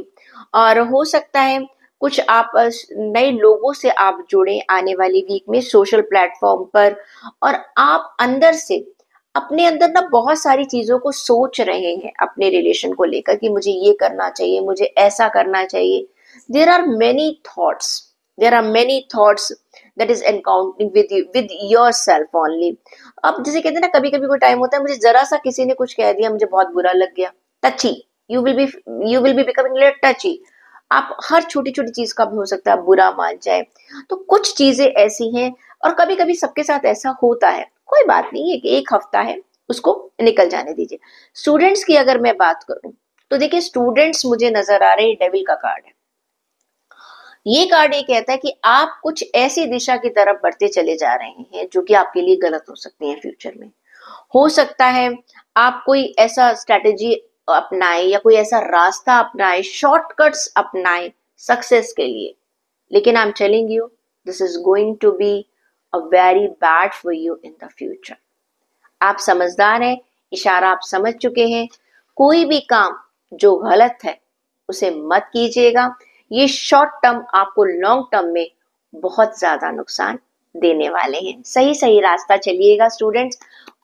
और हो सकता है कुछ आप नए लोगों से आप जुड़े आने वाली वीक में सोशल प्लेटफॉर्म पर, और आप अंदर से अपने अंदर ना बहुत सारी चीजों को सोच रहे हैं अपने रिलेशन को लेकर कि मुझे ये करना चाहिए, मुझे ऐसा करना चाहिए। There are many thoughts, there are many thoughts that is encountering with yourself only. अब जैसे कहते हैं ना, कभी कभी कोई टाइम होता है मुझे जरा सा किसी ने कुछ कह दिया, मुझे बहुत बुरा लग गया, टची, you will be becoming little टची। आप हर छोटी छोटी चीज का भी हो सकता है बुरा मान जाए। तो कुछ चीजें ऐसी हैं, और कभी कभी सबके साथ ऐसा होता है, कोई बात नहीं है, एक हफ्ता है, उसको निकल जाने दीजिए। स्टूडेंट्स की अगर मैं बात करूं तो देखिए, स्टूडेंट्स मुझे नजर आ रहे हैं डेविल का कार्ड है। ये कार्ड ये कहता है कि आप कुछ ऐसी दिशा की तरफ बढ़ते चले जा रहे हैं जो कि आपके लिए गलत हो सकती है फ्यूचर में। हो सकता है आप कोई ऐसा स्ट्रेटेजी अपनाए या कोई ऐसा रास्ता अपनाए, शॉर्टकट्स अपनाए, सक्सेस के लिए, लेकिन I am telling you this is going to be a very bad for you in the future. आप समझदार हैं, इशारा आप समझ चुके हैं। कोई भी काम जो गलत है उसे मत कीजिएगा, ये शॉर्ट टर्म आपको लॉन्ग टर्म में बहुत ज्यादा नुकसान देने वाले हैं। सही सही रास्ता चलिएगा स्टूडेंट्स।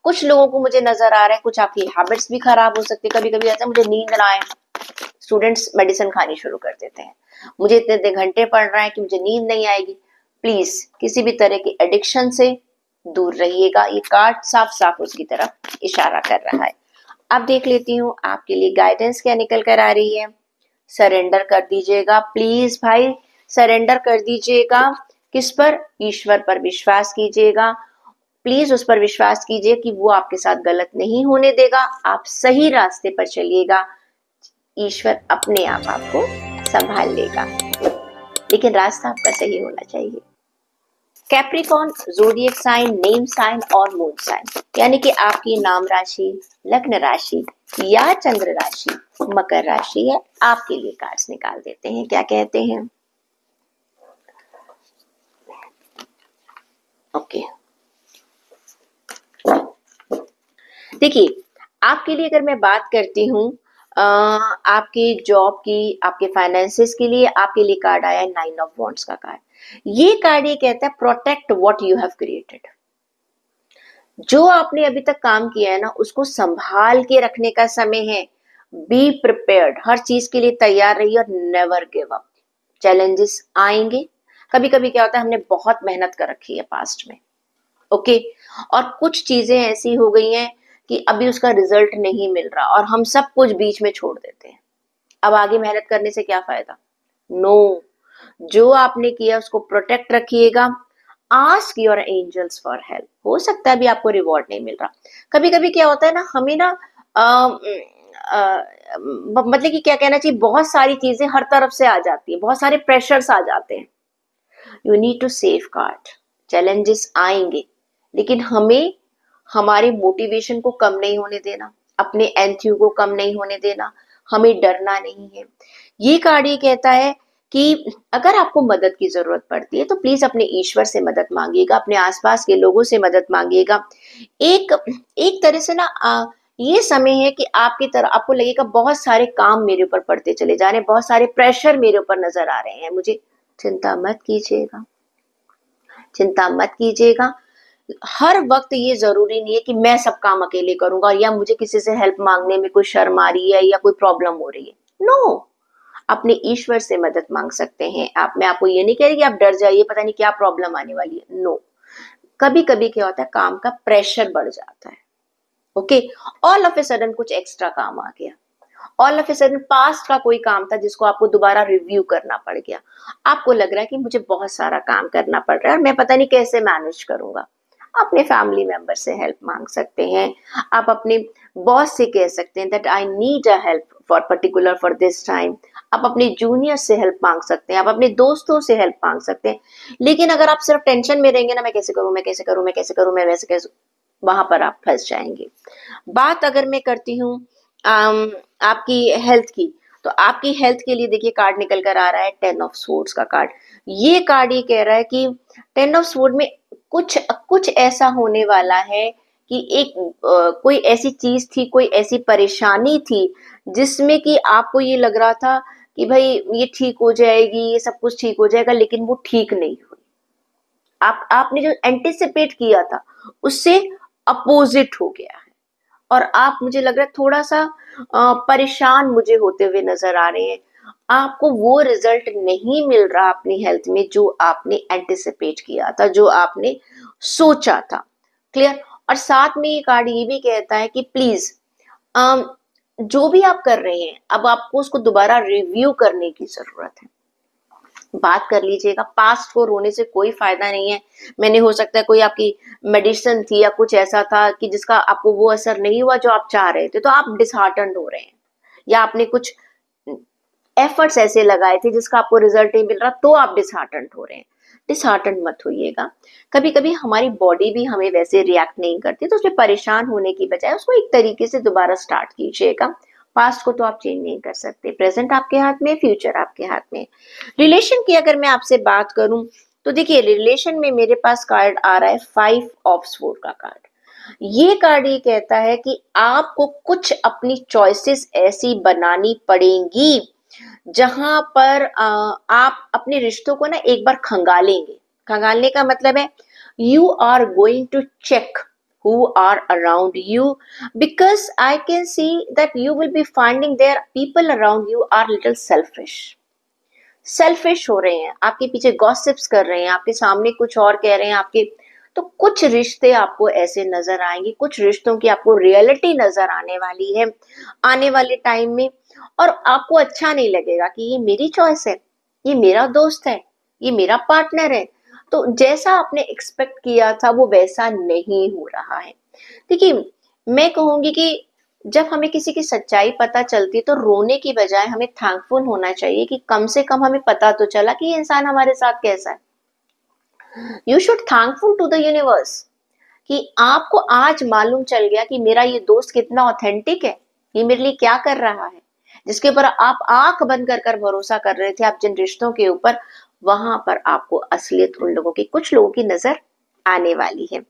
कुछ लोगों को मुझे नजर आ रहा है कुछ आपकी हैबिट्स भी खराब हो सकती है। कभी कभी ऐसा मुझे नींद ना आए, स्टूडेंट्स मेडिसिन खानी शुरू कर देते हैं, मुझे इतने इतने घंटे पढ़ रहा है कि मुझे नींद नहीं आएगी। प्लीज किसी भी तरह की एडिक्शन से दूर रहिएगा। ये कार्ड साफ साफ उसकी तरफ इशारा कर रहा है। अब देख लेती हूँ आपके लिए गाइडेंस क्या निकल कर आ रही है। सरेंडर कर दीजिएगा प्लीज भाई, सरेंडर कर दीजिएगा। किस पर? ईश्वर पर विश्वास कीजिएगा। प्लीज उस पर विश्वास कीजिए कि वो आपके साथ गलत नहीं होने देगा, आप सही रास्ते पर चलिएगा। ईश्वर अपने आप आपको संभाल लेगा, लेकिन रास्ता आपका सही होना चाहिए। Capricorn zodiac sign, name sign और मून साइन, यानी कि आपकी नाम राशि, लग्न राशि या चंद्र राशि मकर राशि है। आपके लिए कार्ड्स निकाल देते हैं, क्या कहते हैं। ओके, देखिए आपके लिए अगर मैं बात करती हूँ आपकी जॉब की, आपके फाइनेंसेस के लिए, आपके लिए कार्ड आया है 9 ऑफ वॉन्ड्स का कार्ड। ये कार्ड ये कहता है protect what you have created. जो आपने अभी तक काम किया है ना उसको संभाल के रखने का समय है। बी प्रिपेयर्ड, हर चीज के लिए तैयार रहिए और नेवर गिव अप। चैलेंजेस आएंगे, कभी कभी क्या होता है हमने बहुत मेहनत कर रखी है पास्ट में, ओके, और कुछ चीजें ऐसी हो गई हैं कि अभी उसका रिजल्ट नहीं मिल रहा और हम सब कुछ बीच में छोड़ देते हैं। अब आगे मेहनत करने से क्या फायदा? नो, जो आपने किया उसको प्रोटेक्ट रखिएगा। Ask your angels for help. हो सकता है अभी आपको रिवॉर्ड नहीं मिल रहा। कभी कभी क्या होता है ना, हमें ना मतलब कि क्या कहना चाहिए, बहुत सारी चीजें हर तरफ से आ जाती है, बहुत सारे प्रेशर्स आ जाते हैं। You need to safeguard. Challenges आएंगे, लेकिन हमें हमारे मोटिवेशन को कम नहीं होने देना, अपने एंथ्यू को कम नहीं होने देना, हमें डरना नहीं है। ये कार्ड ये कहता है कि अगर आपको मदद की जरूरत पड़ती है तो प्लीज अपने ईश्वर से मदद मांगिएगा, अपने आसपास के लोगों से मदद मांगिएगा। एक तरह से ना ये समय है कि आपकी तरह आपको लगेगा बहुत सारे काम मेरे ऊपर पड़ते चले जा रहे हैं, बहुत सारे प्रेशर मेरे ऊपर नजर आ रहे हैं मुझे। चिंता मत कीजिएगा, चिंता मत कीजिएगा। हर वक्त ये जरूरी नहीं है कि मैं सब काम अकेले करूंगा या मुझे किसी से हेल्प मांगने में कोई शर्म आ रही है या कोई प्रॉब्लम हो रही है। नो, अपने ईश्वर से मदद मांग सकते हैं आप। मैं आपको ये नहीं कह रही कि आप डर जाइए, पता नहीं क्या प्रॉब्लम आने वाली है। नो, कभी कभी क्या होता है काम का प्रेशर बढ़ जाता है, okay, all of a sudden कुछ एक्स्ट्रा काम आ गया, all of a sudden past का कोई काम था जिसको आपको दोबारा रिव्यू करना पड़ गया। आपको लग रहा है कि मुझे बहुत सारा काम करना पड़ रहा है और मैं पता नहीं कैसे मैनेज करूंगा। अपने फैमिली मेंबर से हेल्प मांग सकते हैं, आप अपने बॉस से कह सकते हैं that I need a help for particular for this time. आप अपने जूनियर से हेल्प मांग सकते हैं, आप अपने दोस्तों से हेल्प मांग सकते हैं। लेकिन अगर आप सिर्फ टेंशन में रहेंगे ना, मैं कैसे करूं, मैं कैसे करूं, मैं कैसे करूं, मैं वैसे कैसे, वहां पर आप फंस जाएंगे। बात अगर मैं करती हूँ आपकी हेल्थ की, तो आपकी हेल्थ के लिए देखिए कार्ड निकल कर आ रहा है 10 ऑफ स्वॉर्ड्स का कार्ड। ये कार्ड ये कह रहा है कि 10 ऑफ स्वॉर्ड में कुछ कुछ ऐसा होने वाला है कि एक कोई ऐसी चीज थी, कोई ऐसी परेशानी थी जिसमें कि आपको ये लग रहा था कि भाई ये ठीक हो जाएगी, ये सब कुछ ठीक हो जाएगा, लेकिन वो ठीक नहीं हुई। आपने जो एंटिसिपेट किया था उससे अपोजिट हो गया है और आप, मुझे लग रहा है थोड़ा सा परेशान मुझे होते हुए नजर आ रहे हैं। आपको वो रिजल्ट नहीं मिल रहा अपनी हेल्थ में जो आपने एंटिसिपेट किया था, जो आपने सोचा था। क्लियर? और साथ में ये कार्ड ये भी कहता है कि प्लीज जो भी आप कर रहे हैं अब आपको उसको दोबारा रिव्यू करने की जरूरत है। बात कर लीजिएगा, पास्ट को रोने से कोई फायदा नहीं है। मैंने, हो सकता है कोई आपकी मेडिसिन थी या कुछ ऐसा था कि जिसका आपको वो असर नहीं हुआ जो आप चाह रहे थे, तो आप डिसहार्टन्ड हो रहे हैं, या आपने कुछ एफर्ट्स ऐसे लगाए थे जिसका आपको रिजल्ट नहीं मिल रहा तो आप डिसहार्टन्ड हो रहे हैं। डिसहार्टन्ड मत होइएगा। कभी कभी हमारी बॉडी भी हमें वैसे रिएक्ट नहीं करती, तो उसमें परेशान होने की बजाय उसको एक तरीके से दोबारा स्टार्ट कीजिएगा। पास्ट को तो आप चेंज नहीं कर सकते, प्रेजेंट आपके हाथ में, फ्यूचर आपके हाथ में। रिलेशन की अगर मैं आपसे बात करूं तो देखिए, रिलेशन में मेरे पास कार्ड आ रहा है 5 ऑफ स्वॉर्ड का कार्ड। ये कार्ड ये कहता है कि आपको कुछ अपनी चॉइसेस ऐसी बनानी पड़ेंगी जहां पर आप अपने रिश्तों को ना एक बार खंगालेंगे। खंगालने का मतलब है you are going to check who are around you, because I can see that you will be finding there people around you are little selfish हो रहे हैं, आपके पीछे गॉसिप्स कर रहे हैं, आपके सामने कुछ और कह रहे हैं आपके। तो कुछ रिश्ते आपको ऐसे नजर आएंगे, कुछ रिश्तों की आपको रियलिटी नजर आने वाली है आने वाले टाइम में, और आपको अच्छा नहीं लगेगा कि ये मेरी चॉइस है, ये मेरा दोस्त है, ये मेरा पार्टनर है। तो जैसा आपने एक्सपेक्ट किया था वो वैसा नहीं हो रहा है। देखिए, मैं कहूंगी कि जब हमें किसी की सच्चाई पता चलती है तो रोने की बजाय हमें थैंकफुल होना चाहिए कि कम से कम हमें पता तो चला कि ये इंसान हमारे साथ कैसा है। You should thankful to the universe कि आपको आज मालूम चल गया कि मेरा ये दोस्त कितना ऑथेंटिक है, ये मेरे लिए क्या कर रहा है, जिसके ऊपर आप आंख बंद कर कर भरोसा कर रहे थे, आप जिन रिश्तों के ऊपर, वहां पर आपको असलियत उन लोगों की, कुछ लोगों की नजर आने वाली है।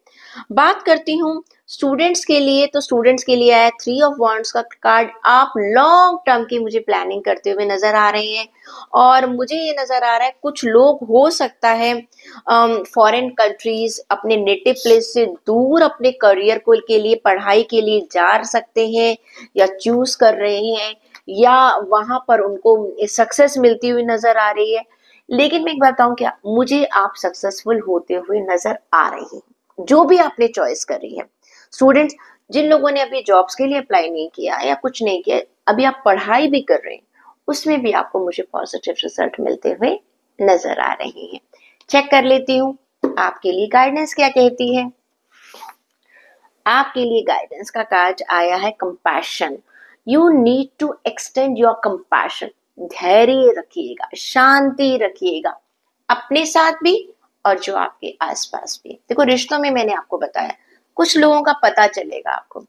बात करती हूँ स्टूडेंट्स के लिए, तो स्टूडेंट्स के लिए आया 3 ऑफ वॉन्ड्स का कार्ड। आप लॉन्ग टर्म की मुझे प्लानिंग करते हुए नजर आ रहे हैं, और मुझे ये नजर आ रहा है कुछ लोग हो सकता है फॉरेन कंट्रीज, अपने नेटिव प्लेस से दूर अपने करियर को के लिए, पढ़ाई के लिए जा सकते हैं या चूज कर रहे हैं, या वहां पर उनको सक्सेस मिलती हुई नजर आ रही है। लेकिन मैं एक बताऊं क्या, मुझे आप सक्सेसफुल होते हुए नजर आ रहे हैं जो भी आपने चॉइस करी है। स्टूडेंट्स, जिन लोगों ने अभी जॉब्स के लिए अप्लाई नहीं किया या कुछ नहीं किया, अभी आप पढ़ाई भी कर रहे हैं, उसमें भी आपको मुझे पॉजिटिव रिजल्ट मिलते हुए नजर आ रहे हैं। चेक कर लेती हूँ आपके लिए गाइडेंस क्या कहती है। आपके लिए गाइडेंस का कार्ड आया है compassion. You need to extend your compassion. धैर्य रखिएगा, शांति रखिएगा, अपने साथ भी और जो आपके आसपास भी। देखो, रिश्तों में मैंने आपको बताया कुछ लोगों का पता चलेगा आपको,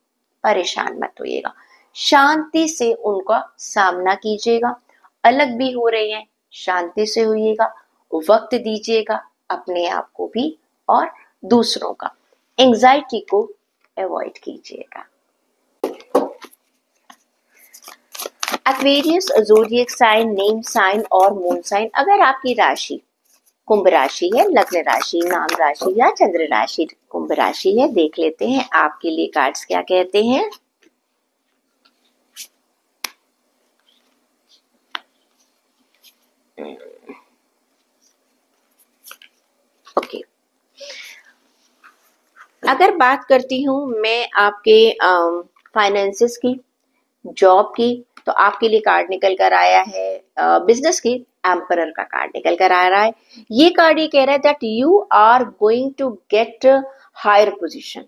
परेशान मत होइएगा, शांति से उनका सामना कीजिएगा। अलग भी हो रहे हैं, शांति से होइएगा, वक्त दीजिएगा अपने आप को भी और दूसरों का। एंजाइटी को अवॉइड कीजिएगा। Aquarius zodiac sign, name sign और मून साइन, अगर आपकी राशि कुंभ राशि है, लग्न राशि, नाम राशि या चंद्र राशि कुंभ राशि है, देख लेते हैं आपके लिए कार्ड्स क्या कहते हैं। ओके, अगर बात करती हूं मैं आपके फाइनेंसेस की, जॉब की, तो आपके लिए कार्ड निकल कर आया है बिजनेस की, एम्परर का कार्ड निकल कर आ रहा है। ये कार्ड ये कह रहा है that you are going to get higher position,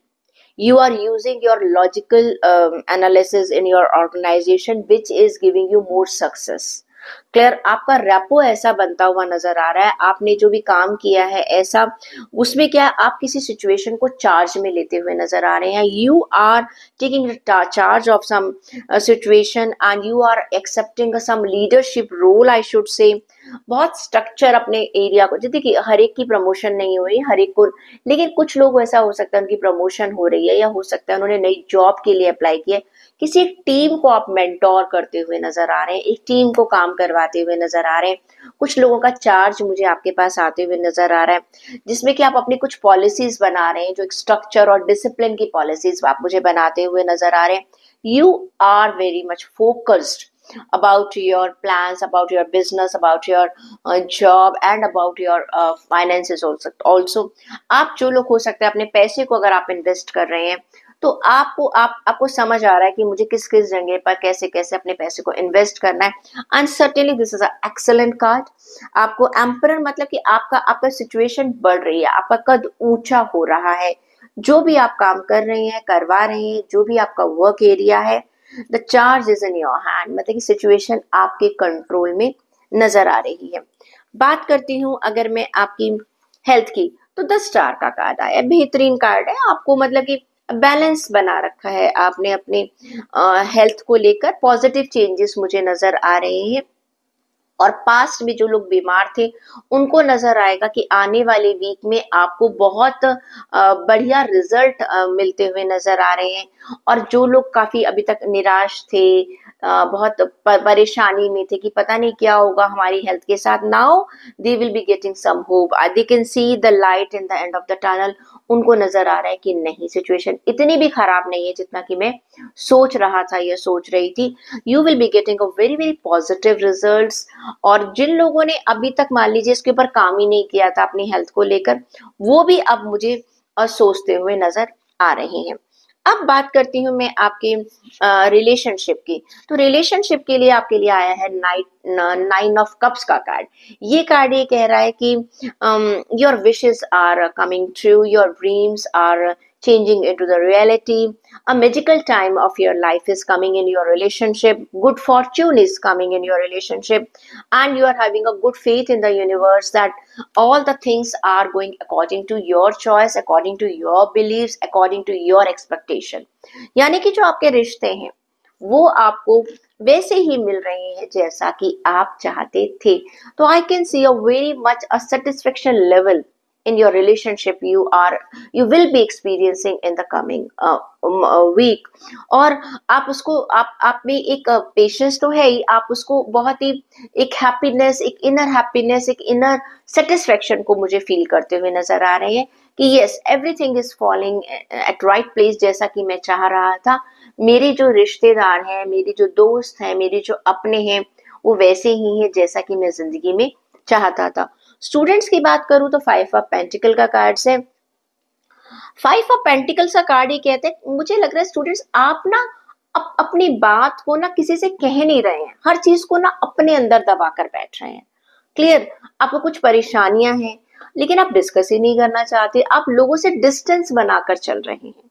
you are using your logical analysis in your organization which is giving you more success। Clear, आपका रैपो ऐसा बनता हुआ नजर आ रहा है, आपने जो भी काम किया है ऐसा, उसमें क्या आप किसी सिचुएशन को चार्ज में लेते हुए नजर आ रहे हैं। You are taking charge of some situation and you are accepting some leadership role, I should say. बहुत स्ट्रक्चर अपने एरिया को, देखिए हर एक की प्रमोशन नहीं हुई, हर एक को, लेकिन कुछ लोग ऐसा हो सकता है उनकी प्रमोशन हो रही है, या हो सकता है उन्होंने नई जॉब के लिए अप्लाई किया। किसी एक टीम को आप मेंटोर करते हुए नजर आ रहे हैं, एक टीम को काम करवाते हुए नजर आ रहे हैं। कुछ लोगों का चार्ज मुझे आपके पास आते हुए नजर आ रहा है, जिसमें कि आप अपनी कुछ पॉलिसीज बना रहे हैं, जो एक स्ट्रक्चर और डिसिप्लिन की पॉलिसीज आप मुझे बनाते हुए नजर आ रहे हैं। You are very much focused about your plans, about your business, about your job and about your finances also। आप जो लोग हो सकते हैं अपने पैसे को अगर आप इन्वेस्ट कर रहे हैं, तो आपको समझ आ रहा है कि मुझे किस किस जगह पर कैसे कैसे अपने पैसे को इन्वेस्ट करना है। And certainly this is a excellent card. आपको एम्परर मतलब कि आपका सिचुएशन बढ़ रही है, आपका कद ऊंचा हो रहा है, जो भी आप काम कर रहे हैं, करवा रहे हैं, जो भी आपका वर्क एरिया है, the charge is in your hand, मतलब कि सिचुएशन आपके कंट्रोल में नजर आ रही है। बात करती हूँ अगर मैं आपकी हेल्थ की, तो 10 स्टार का कार्ड आया, बेहतरीन कार्ड है। आपको मतलब कि बैलेंस बना रखा है आपने अपने हेल्थ को लेकर। पॉजिटिव चेंजेस मुझे नजर आ रहे हैं, और पास्ट में जो लोग बीमार थे उनको नजर आएगा कि आने वाले वीक में आपको बहुत बढ़िया रिजल्ट मिलते हुए नजर आ रहे हैं। और जो लोग काफी अभी तक निराश थे, बहुत परेशानी में थे कि पता नहीं क्या होगा हमारी हेल्थ के साथ, now they will be getting some hope, they can see the light in the end of the tunnel. उनको नजर आ रहा है कि नहीं, सिचुएशन इतनी भी खराब नहीं है जितना कि मैं सोच रहा था या सोच रही थी। You will be getting a very very positive results. और जिन लोगों ने अभी तक मान लीजिए इसके ऊपर काम ही नहीं किया था अपनी हेल्थ को लेकर, वो भी अब मुझे सोचते हुए नजर आ रहे हैं। अब बात करती हूँ मैं आपके रिलेशनशिप की। तो रिलेशनशिप के लिए आपके लिए आया है नाइन ऑफ कप्स का कार्ड। ये कार्ड ये कह रहा है कि your wishes are coming true, your dreams are changing into the reality. A magical time of your life is coming in your relationship. Good fortune is coming in your relationship, and you are having a good faith in the universe that all the things are going according to your choice, according to your beliefs, according to your expectation. यानी कि जो आपके रिश्ते हैं वो आपको वैसे ही मिल रहे हैं जैसा कि आप चाहते थे। तो I can C a very much a satisfaction level in your relationship you will be experiencing in the coming week। और आप उसको आप में एक पेशेंस तो है ही, आप उसको बहुत ही एक हैप्पीनेस, एक इनर हैप्पीनेस, एक इनर सेटिस्फेक्शन को मुझे फील करते हुए नजर आ रहे हैं कि yes, everything is falling eight right place, जैसा कि मैं चाह रहा था। मेरे जो रिश्तेदार हैं, मेरे जो दोस्त हैं, मेरे जो अपने हैं, वो वैसे ही हैं जैसा कि मैं जिंदगी में चाहता था। स्टूडेंट्स की बात करूं तो 5 ऑफ पेंटिकल का कार्ड है। 5 ऑफ पेंटिकल्स का कार्ड ये कहते हैं, मुझे लग रहा है स्टूडेंट्स आप ना अपनी बात को ना किसी से कह नहीं रहे हैं, हर चीज को ना अपने अंदर दबा कर बैठ रहे हैं। क्लियर, आपको कुछ परेशानियां हैं लेकिन आप डिस्कस ही नहीं करना चाहते, आप लोगों से डिस्टेंस बनाकर चल रहे हैं।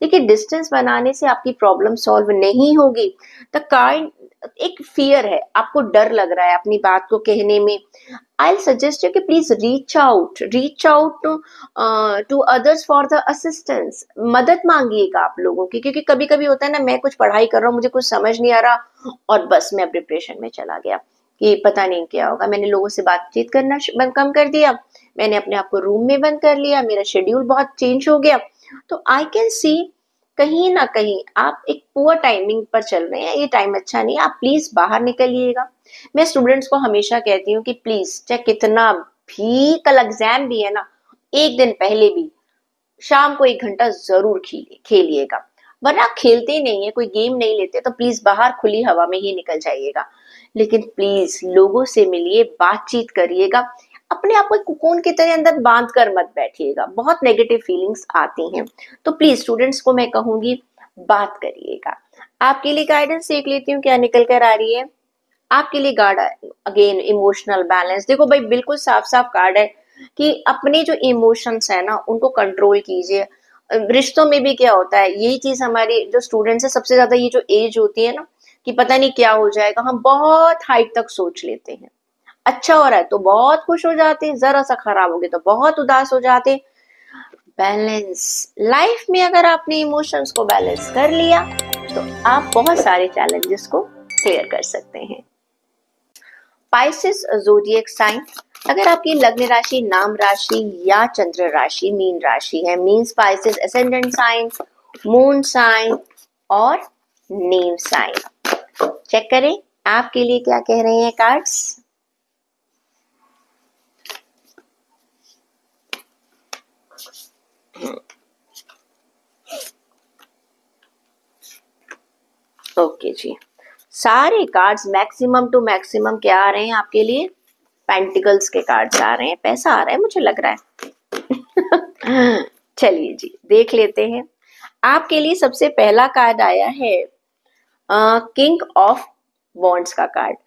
देखिए, डिस्टेंस बनाने से आपकी प्रॉब्लम सॉल्व नहीं होगी। द काइंड एक फियर है, आपको डर लग रहा है अपनी बात को कहने में। आई सजेस्ट यू कि please reach out to others for the assistance. मदद मांगिएगा आप लोगों की, क्योंकि कभी कभी होता है ना, मैं कुछ पढ़ाई कर रहा हूँ, मुझे कुछ समझ नहीं आ रहा और बस मैं डिप्रेशन में चला गया कि पता नहीं क्या होगा। मैंने लोगों से बातचीत करना कम कर दिया, मैंने अपने आप को रूम में बंद कर लिया, मेरा शेड्यूल बहुत चेंज हो गया। तो आई कैन सी कहीं ना कहीं आप एक पुअर टाइमिंग पर चल रहे हैं, ये टाइम अच्छा नहीं है, आप प्लीज बाहर निकलिएगा। मैं स्टूडेंट्स को हमेशा कहती हूँ कि प्लीज, चाहे कितना भी कल एग्जाम भी है ना, एक दिन पहले भी शाम को 1 घंटा जरूर खेलिएगा। वरना आप खेलते ही नहीं है, कोई गेम नहीं लेते, तो प्लीज बाहर खुली हवा में ही निकल जाइएगा। लेकिन प्लीज लोगों से मिलिए, बातचीत करिएगा, अपने आप को कुकून की तरह अंदर बांध कर मत बैठिएगा, बहुत नेगेटिव फीलिंग्स आती हैं। तो प्लीज स्टूडेंट्स को मैं कहूंगी, बात करिएगा। आपके लिए गाइडेंस देख लेती हूँ क्या निकल कर आ रही है। आपके लिए कार्ड अगेन इमोशनल बैलेंस। देखो भाई, बिल्कुल साफ साफ कार्ड है कि अपने जो इमोशंस है ना उनको कंट्रोल कीजिए। रिश्तों में भी क्या होता है, यही चीज हमारे जो स्टूडेंट्स है, सबसे ज्यादा ये जो एज होती है ना कि पता नहीं क्या हो जाएगा, हम बहुत हाइट तक सोच लेते हैं। अच्छा हो रहा है तो बहुत खुश हो जाते हैं, जरा सा खराब हो गया तो बहुत उदास हो जाते हैं। बैलेंस लाइफ में, अगर आपने इमोशंस को बैलेंस कर लिया तो आप बहुत सारे चैलेंजेस को क्लियर कर सकते हैं। पाइसेस ज़ोडिएक साइन, अगर आपकी लग्न राशि, नाम राशि या चंद्र राशि मीन राशि है, means Pisces ascendant sign, moon sign और नेम साइन। चेक करें आपके लिए क्या कह रहे हैं कार्ड्स। ओके जी, सारे कार्ड्स मैक्सिमम टू मैक्सिमम क्या आ रहे हैं आपके लिए, पेंटिकल्स के कार्ड्स आ रहे हैं। पैसा आ रहा है मुझे लग रहा है। चलिए जी, देख लेते हैं। आपके लिए सबसे पहला कार्ड आया है किंग ऑफ वॉन्ड्स का card.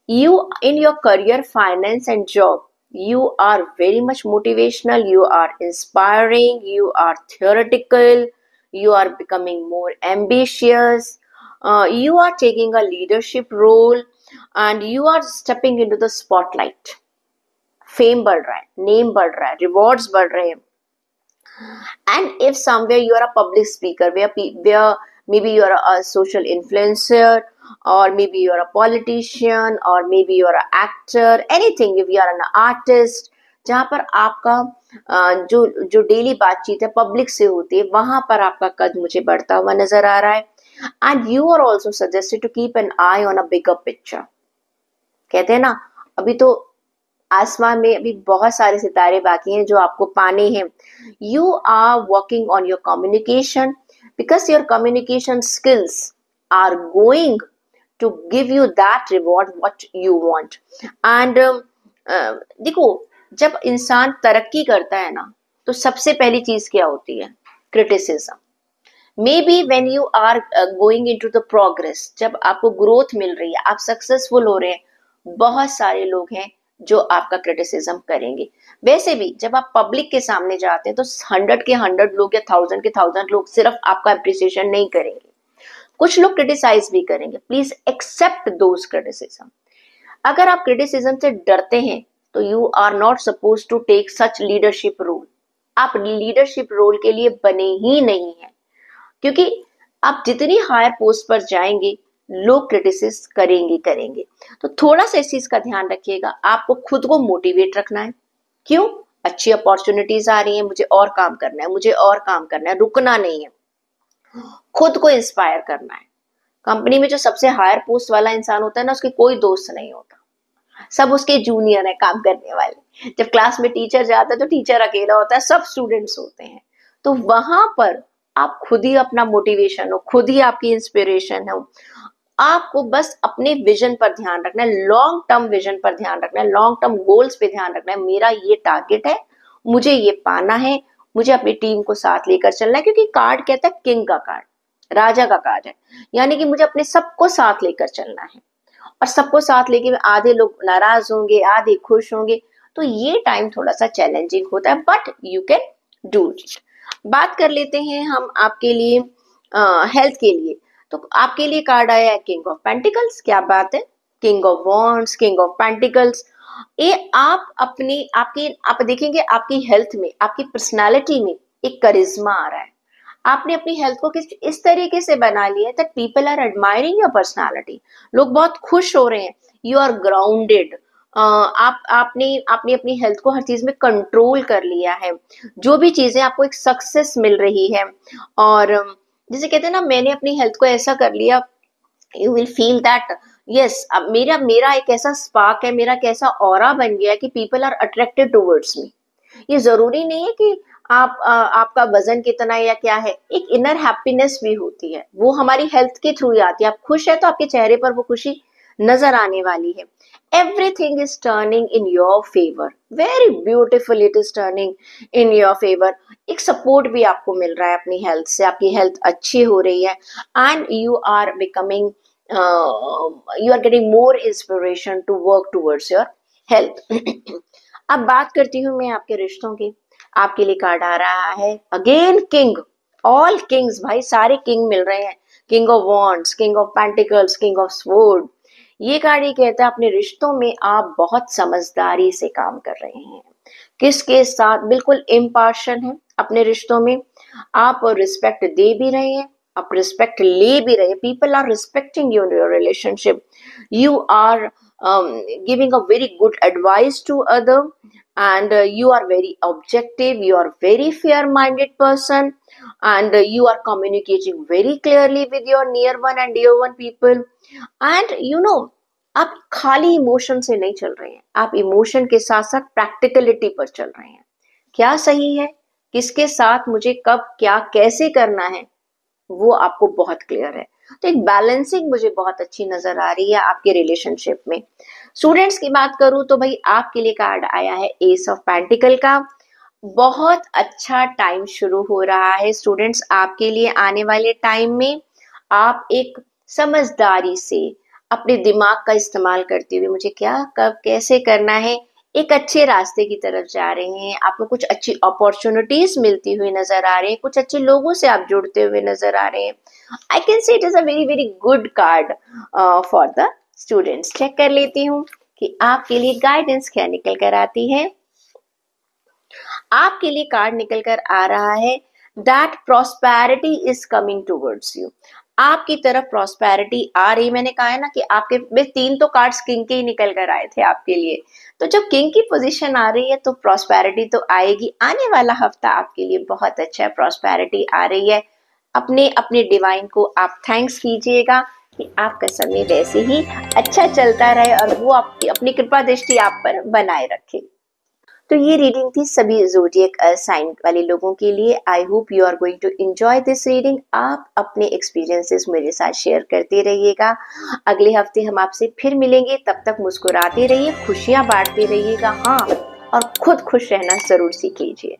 You in your career, finance and job, you are very much motivational, you are inspiring, you are theoretical, you are becoming more ambitious, you are taking a leadership role and you are stepping into the spotlight। Fame बढ़ रहा है, name बढ़ रहा है, rewards बढ़ रहे हैं। And if somewhere you are a public speaker, where maybe you are a social influencer, or maybe you are a politician, or maybe you are an actor, anything, if you are an artist, जहाँ पर आपका जो जो daily बातचीत है public से होती है, वहां पर आपका कद मुझे बढ़ता हुआ नजर आ रहा है. And you are also suggested to keep an eye on a bigger picture. कहते हैं ना, अभी तो आसमान में अभी बहुत सारे सितारे बाकी हैं जो आपको पाने हैं. You are working on your communication, because your communication skills are going to give you that reward what you want. And देखो, जब इंसान तरक्की करता है ना, तो सबसे पहली चीज क्या होती है? Criticism. May be when you are going in to the progress, जब आपको ग्रोथ मिल रही है, आप सक्सेसफुल हो रहे हैं, बहुत सारे लोग हैं जो आपका क्रिटिसिज्म करेंगे. वैसे भी जब आप पब्लिक के सामने जाते हैं तो 100 के 100 लोग या 1000 के 1000 लोग सिर्फ आपका अप्रिसिएशन नहीं करेंगे, कुछ लोग क्रिटिसाइज भी करेंगे. Please accept those criticism. अगर आप क्रिटिसिज्म से डरते हैं तो you are not suppose to take such leadership role. आप लीडरशिप रोल के लिए बने ही नहीं है, क्योंकि आप जितनी हायर पोस्ट पर जाएंगे लोग क्रिटिसिस करेंगे. तो थोड़ा सा इस चीज का ध्यान रखिएगा. आपको खुद को मोटिवेट रखना है. क्यों? अच्छी अपॉर्चुनिटीज आ रही हैं, मुझे और काम करना है, मुझे और काम करना है, रुकना नहीं है, खुद को इंस्पायर करना है. कंपनी में जो सबसे हायर पोस्ट वाला इंसान होता है ना, उसके कोई दोस्त नहीं होता, सब उसके जूनियर है काम करने वाले. जब क्लास में टीचर जाता है तो टीचर अकेला होता है, सब स्टूडेंट्स होते हैं. तो वहां पर आप खुद ही अपना मोटिवेशन हो, खुद ही आपकी इंस्पिरेशन हो. आपको बस अपने विजन पर ध्यान रखना है, लॉन्ग टर्म विजन पर ध्यान रखना है, लॉन्ग टर्म गोल्स पे ध्यान रखना है. मेरा ये टारगेट है, मुझे ये पाना है, मुझे अपनी टीम को साथ लेकर चलना है. क्योंकि कार्ड कहता है किंग का कार्ड, राजा का कार्ड है, यानी कि मुझे अपने सबको साथ लेकर चलना है. और सबको साथ लेके आधे लोग नाराज होंगे, आधे खुश होंगे, तो ये टाइम थोड़ा सा चैलेंजिंग होता है, but you can do it. बात कर लेते हैं हम आपके लिए हेल्थ के लिए. तो आपके लिए कार्ड आया है किंग ऑफ पेंटिकल्स. क्या बात है, king of wands, king of pentacles. ये आप अपनी आप देखेंगे आपकी हेल्थ में, आपकी पर्सनालिटी में एक करिश्मा आ रहा है. आपने अपनी हेल्थ को इस तरीके से बना लिया है that people are admiring your personality. लोग बहुत खुश हो रहे हैं. You are grounded. आपने आपने अपनी हेल्थ को हर चीज में कंट्रोल कर लिया है. जो भी चीजें आपको एक सक्सेस मिल रही है, और जैसे कहते हैं ना, मैंने अपनी हेल्थ को ऐसा कर लिया, you will feel that yes, अब मेरा मेरा एक ऐसा स्पार्क है, मेरा एक ऐसा ऑरा बन गया है कि people are attracted towards me. ये जरूरी नहीं है कि आपका वजन कितना है या क्या है. एक इनर हैप्पीनेस भी होती है, वो हमारी हेल्थ के थ्रू ही आती है. आप खुश है तो आपके चेहरे पर वो खुशी नजर आने वाली है. Everything is turning in your favour, very beautiful it is turning in your favour. एक सपोर्ट भी आपको मिल रहा है अपनी हेल्थ से, आपकी हेल्थ अच्छी हो रही है, and you are becoming you are getting more inspiration to work towards your health. अब बात करती हूँ मैं आपके रिश्तों की. आपके लिए कार्ड आ रहा है अगेन किंग, ऑल किंग्स भाई, सारे किंग मिल रहे हैं. King of wands, king of pentacles, king of sword. ये कार्ड ये कहता है अपने रिश्तों में आप बहुत समझदारी से काम कर रहे हैं. किसके साथ बिल्कुल इम्पार्शियल है अपने रिश्तों में. आप रिस्पेक्ट दे भी रहे हैं, आप रिस्पेक्ट ले भी रहे हैं. People are respecting you in your relationship. You are giving a very good advice to other, and you are very objective, you are very fair minded person, and you are communicating very clearly with your near one and dear one people. And you know, आप खाली emotion से नहीं चल रहे हैं, आप emotion के साथ साथ प्रैक्टिकलिटी पर चल रहे हैं. क्या सही है, किसके साथ मुझे कब क्या कैसे करना है, वो आपको बहुत क्लियर है. तो एक बैलेंसिंग मुझे बहुत अच्छी नजर आ रही है आपके रिलेशनशिप में. स्टूडेंट्स की बात करूं तो भाई आपके लिए कार्ड आया है एस ऑफ पेंटिकल का. बहुत अच्छा टाइम शुरू हो रहा है स्टूडेंट्स आपके लिए. आने वाले टाइम में आप एक समझदारी से अपने दिमाग का इस्तेमाल करते हुए मुझे क्या कब कैसे करना है, एक अच्छे रास्ते की तरफ जा रहे हैं. आपको कुछ अच्छी अपॉर्चुनिटीज मिलती हुई नजर आ रही है, कुछ अच्छे लोगों से आप जुड़ते हुए नजर आ रहे हैं. I can say it is a very very good card for the students. Check कर लेती हूँ कि आपके लिए गाइडेंस क्या निकल कर आती है. आपके लिए कार्ड निकल कर आ रहा है that prosperity is coming towards you. आपकी तरफ प्रॉस्पेरिटी आ रही। मैंने कहा है ना कि आपके में 3 तो कार्ड्स किंग के ही निकल कर आए थे आपके लिए। तो जब किंग की पोजीशन आ रही है तो प्रॉस्पेरिटी तो आएगी। आने वाला हफ्ता आपके लिए बहुत अच्छा है, प्रॉस्पेरिटी आ रही है। अपने अपने डिवाइन को आप थैंक्स कीजिएगा कि आपका समय वैसे ही अच्छा चलता रहे और वो आपकी अपनी कृपा दृष्टि आप पर बनाए रखे। तो ये रीडिंग थी सभी ज़ोडिएक साइन वाले लोगों के लिए। I hope you are going to enjoy this reading. आप अपने एक्सपीरियंसेस मेरे साथ शेयर करते रहिएगा। अगले हफ्ते हम आपसे फिर मिलेंगे, तब तक मुस्कुराते रहिए, खुशियां बांटते रहिएगा, हाँ, और खुद खुश रहना जरूर सीख लीजिए।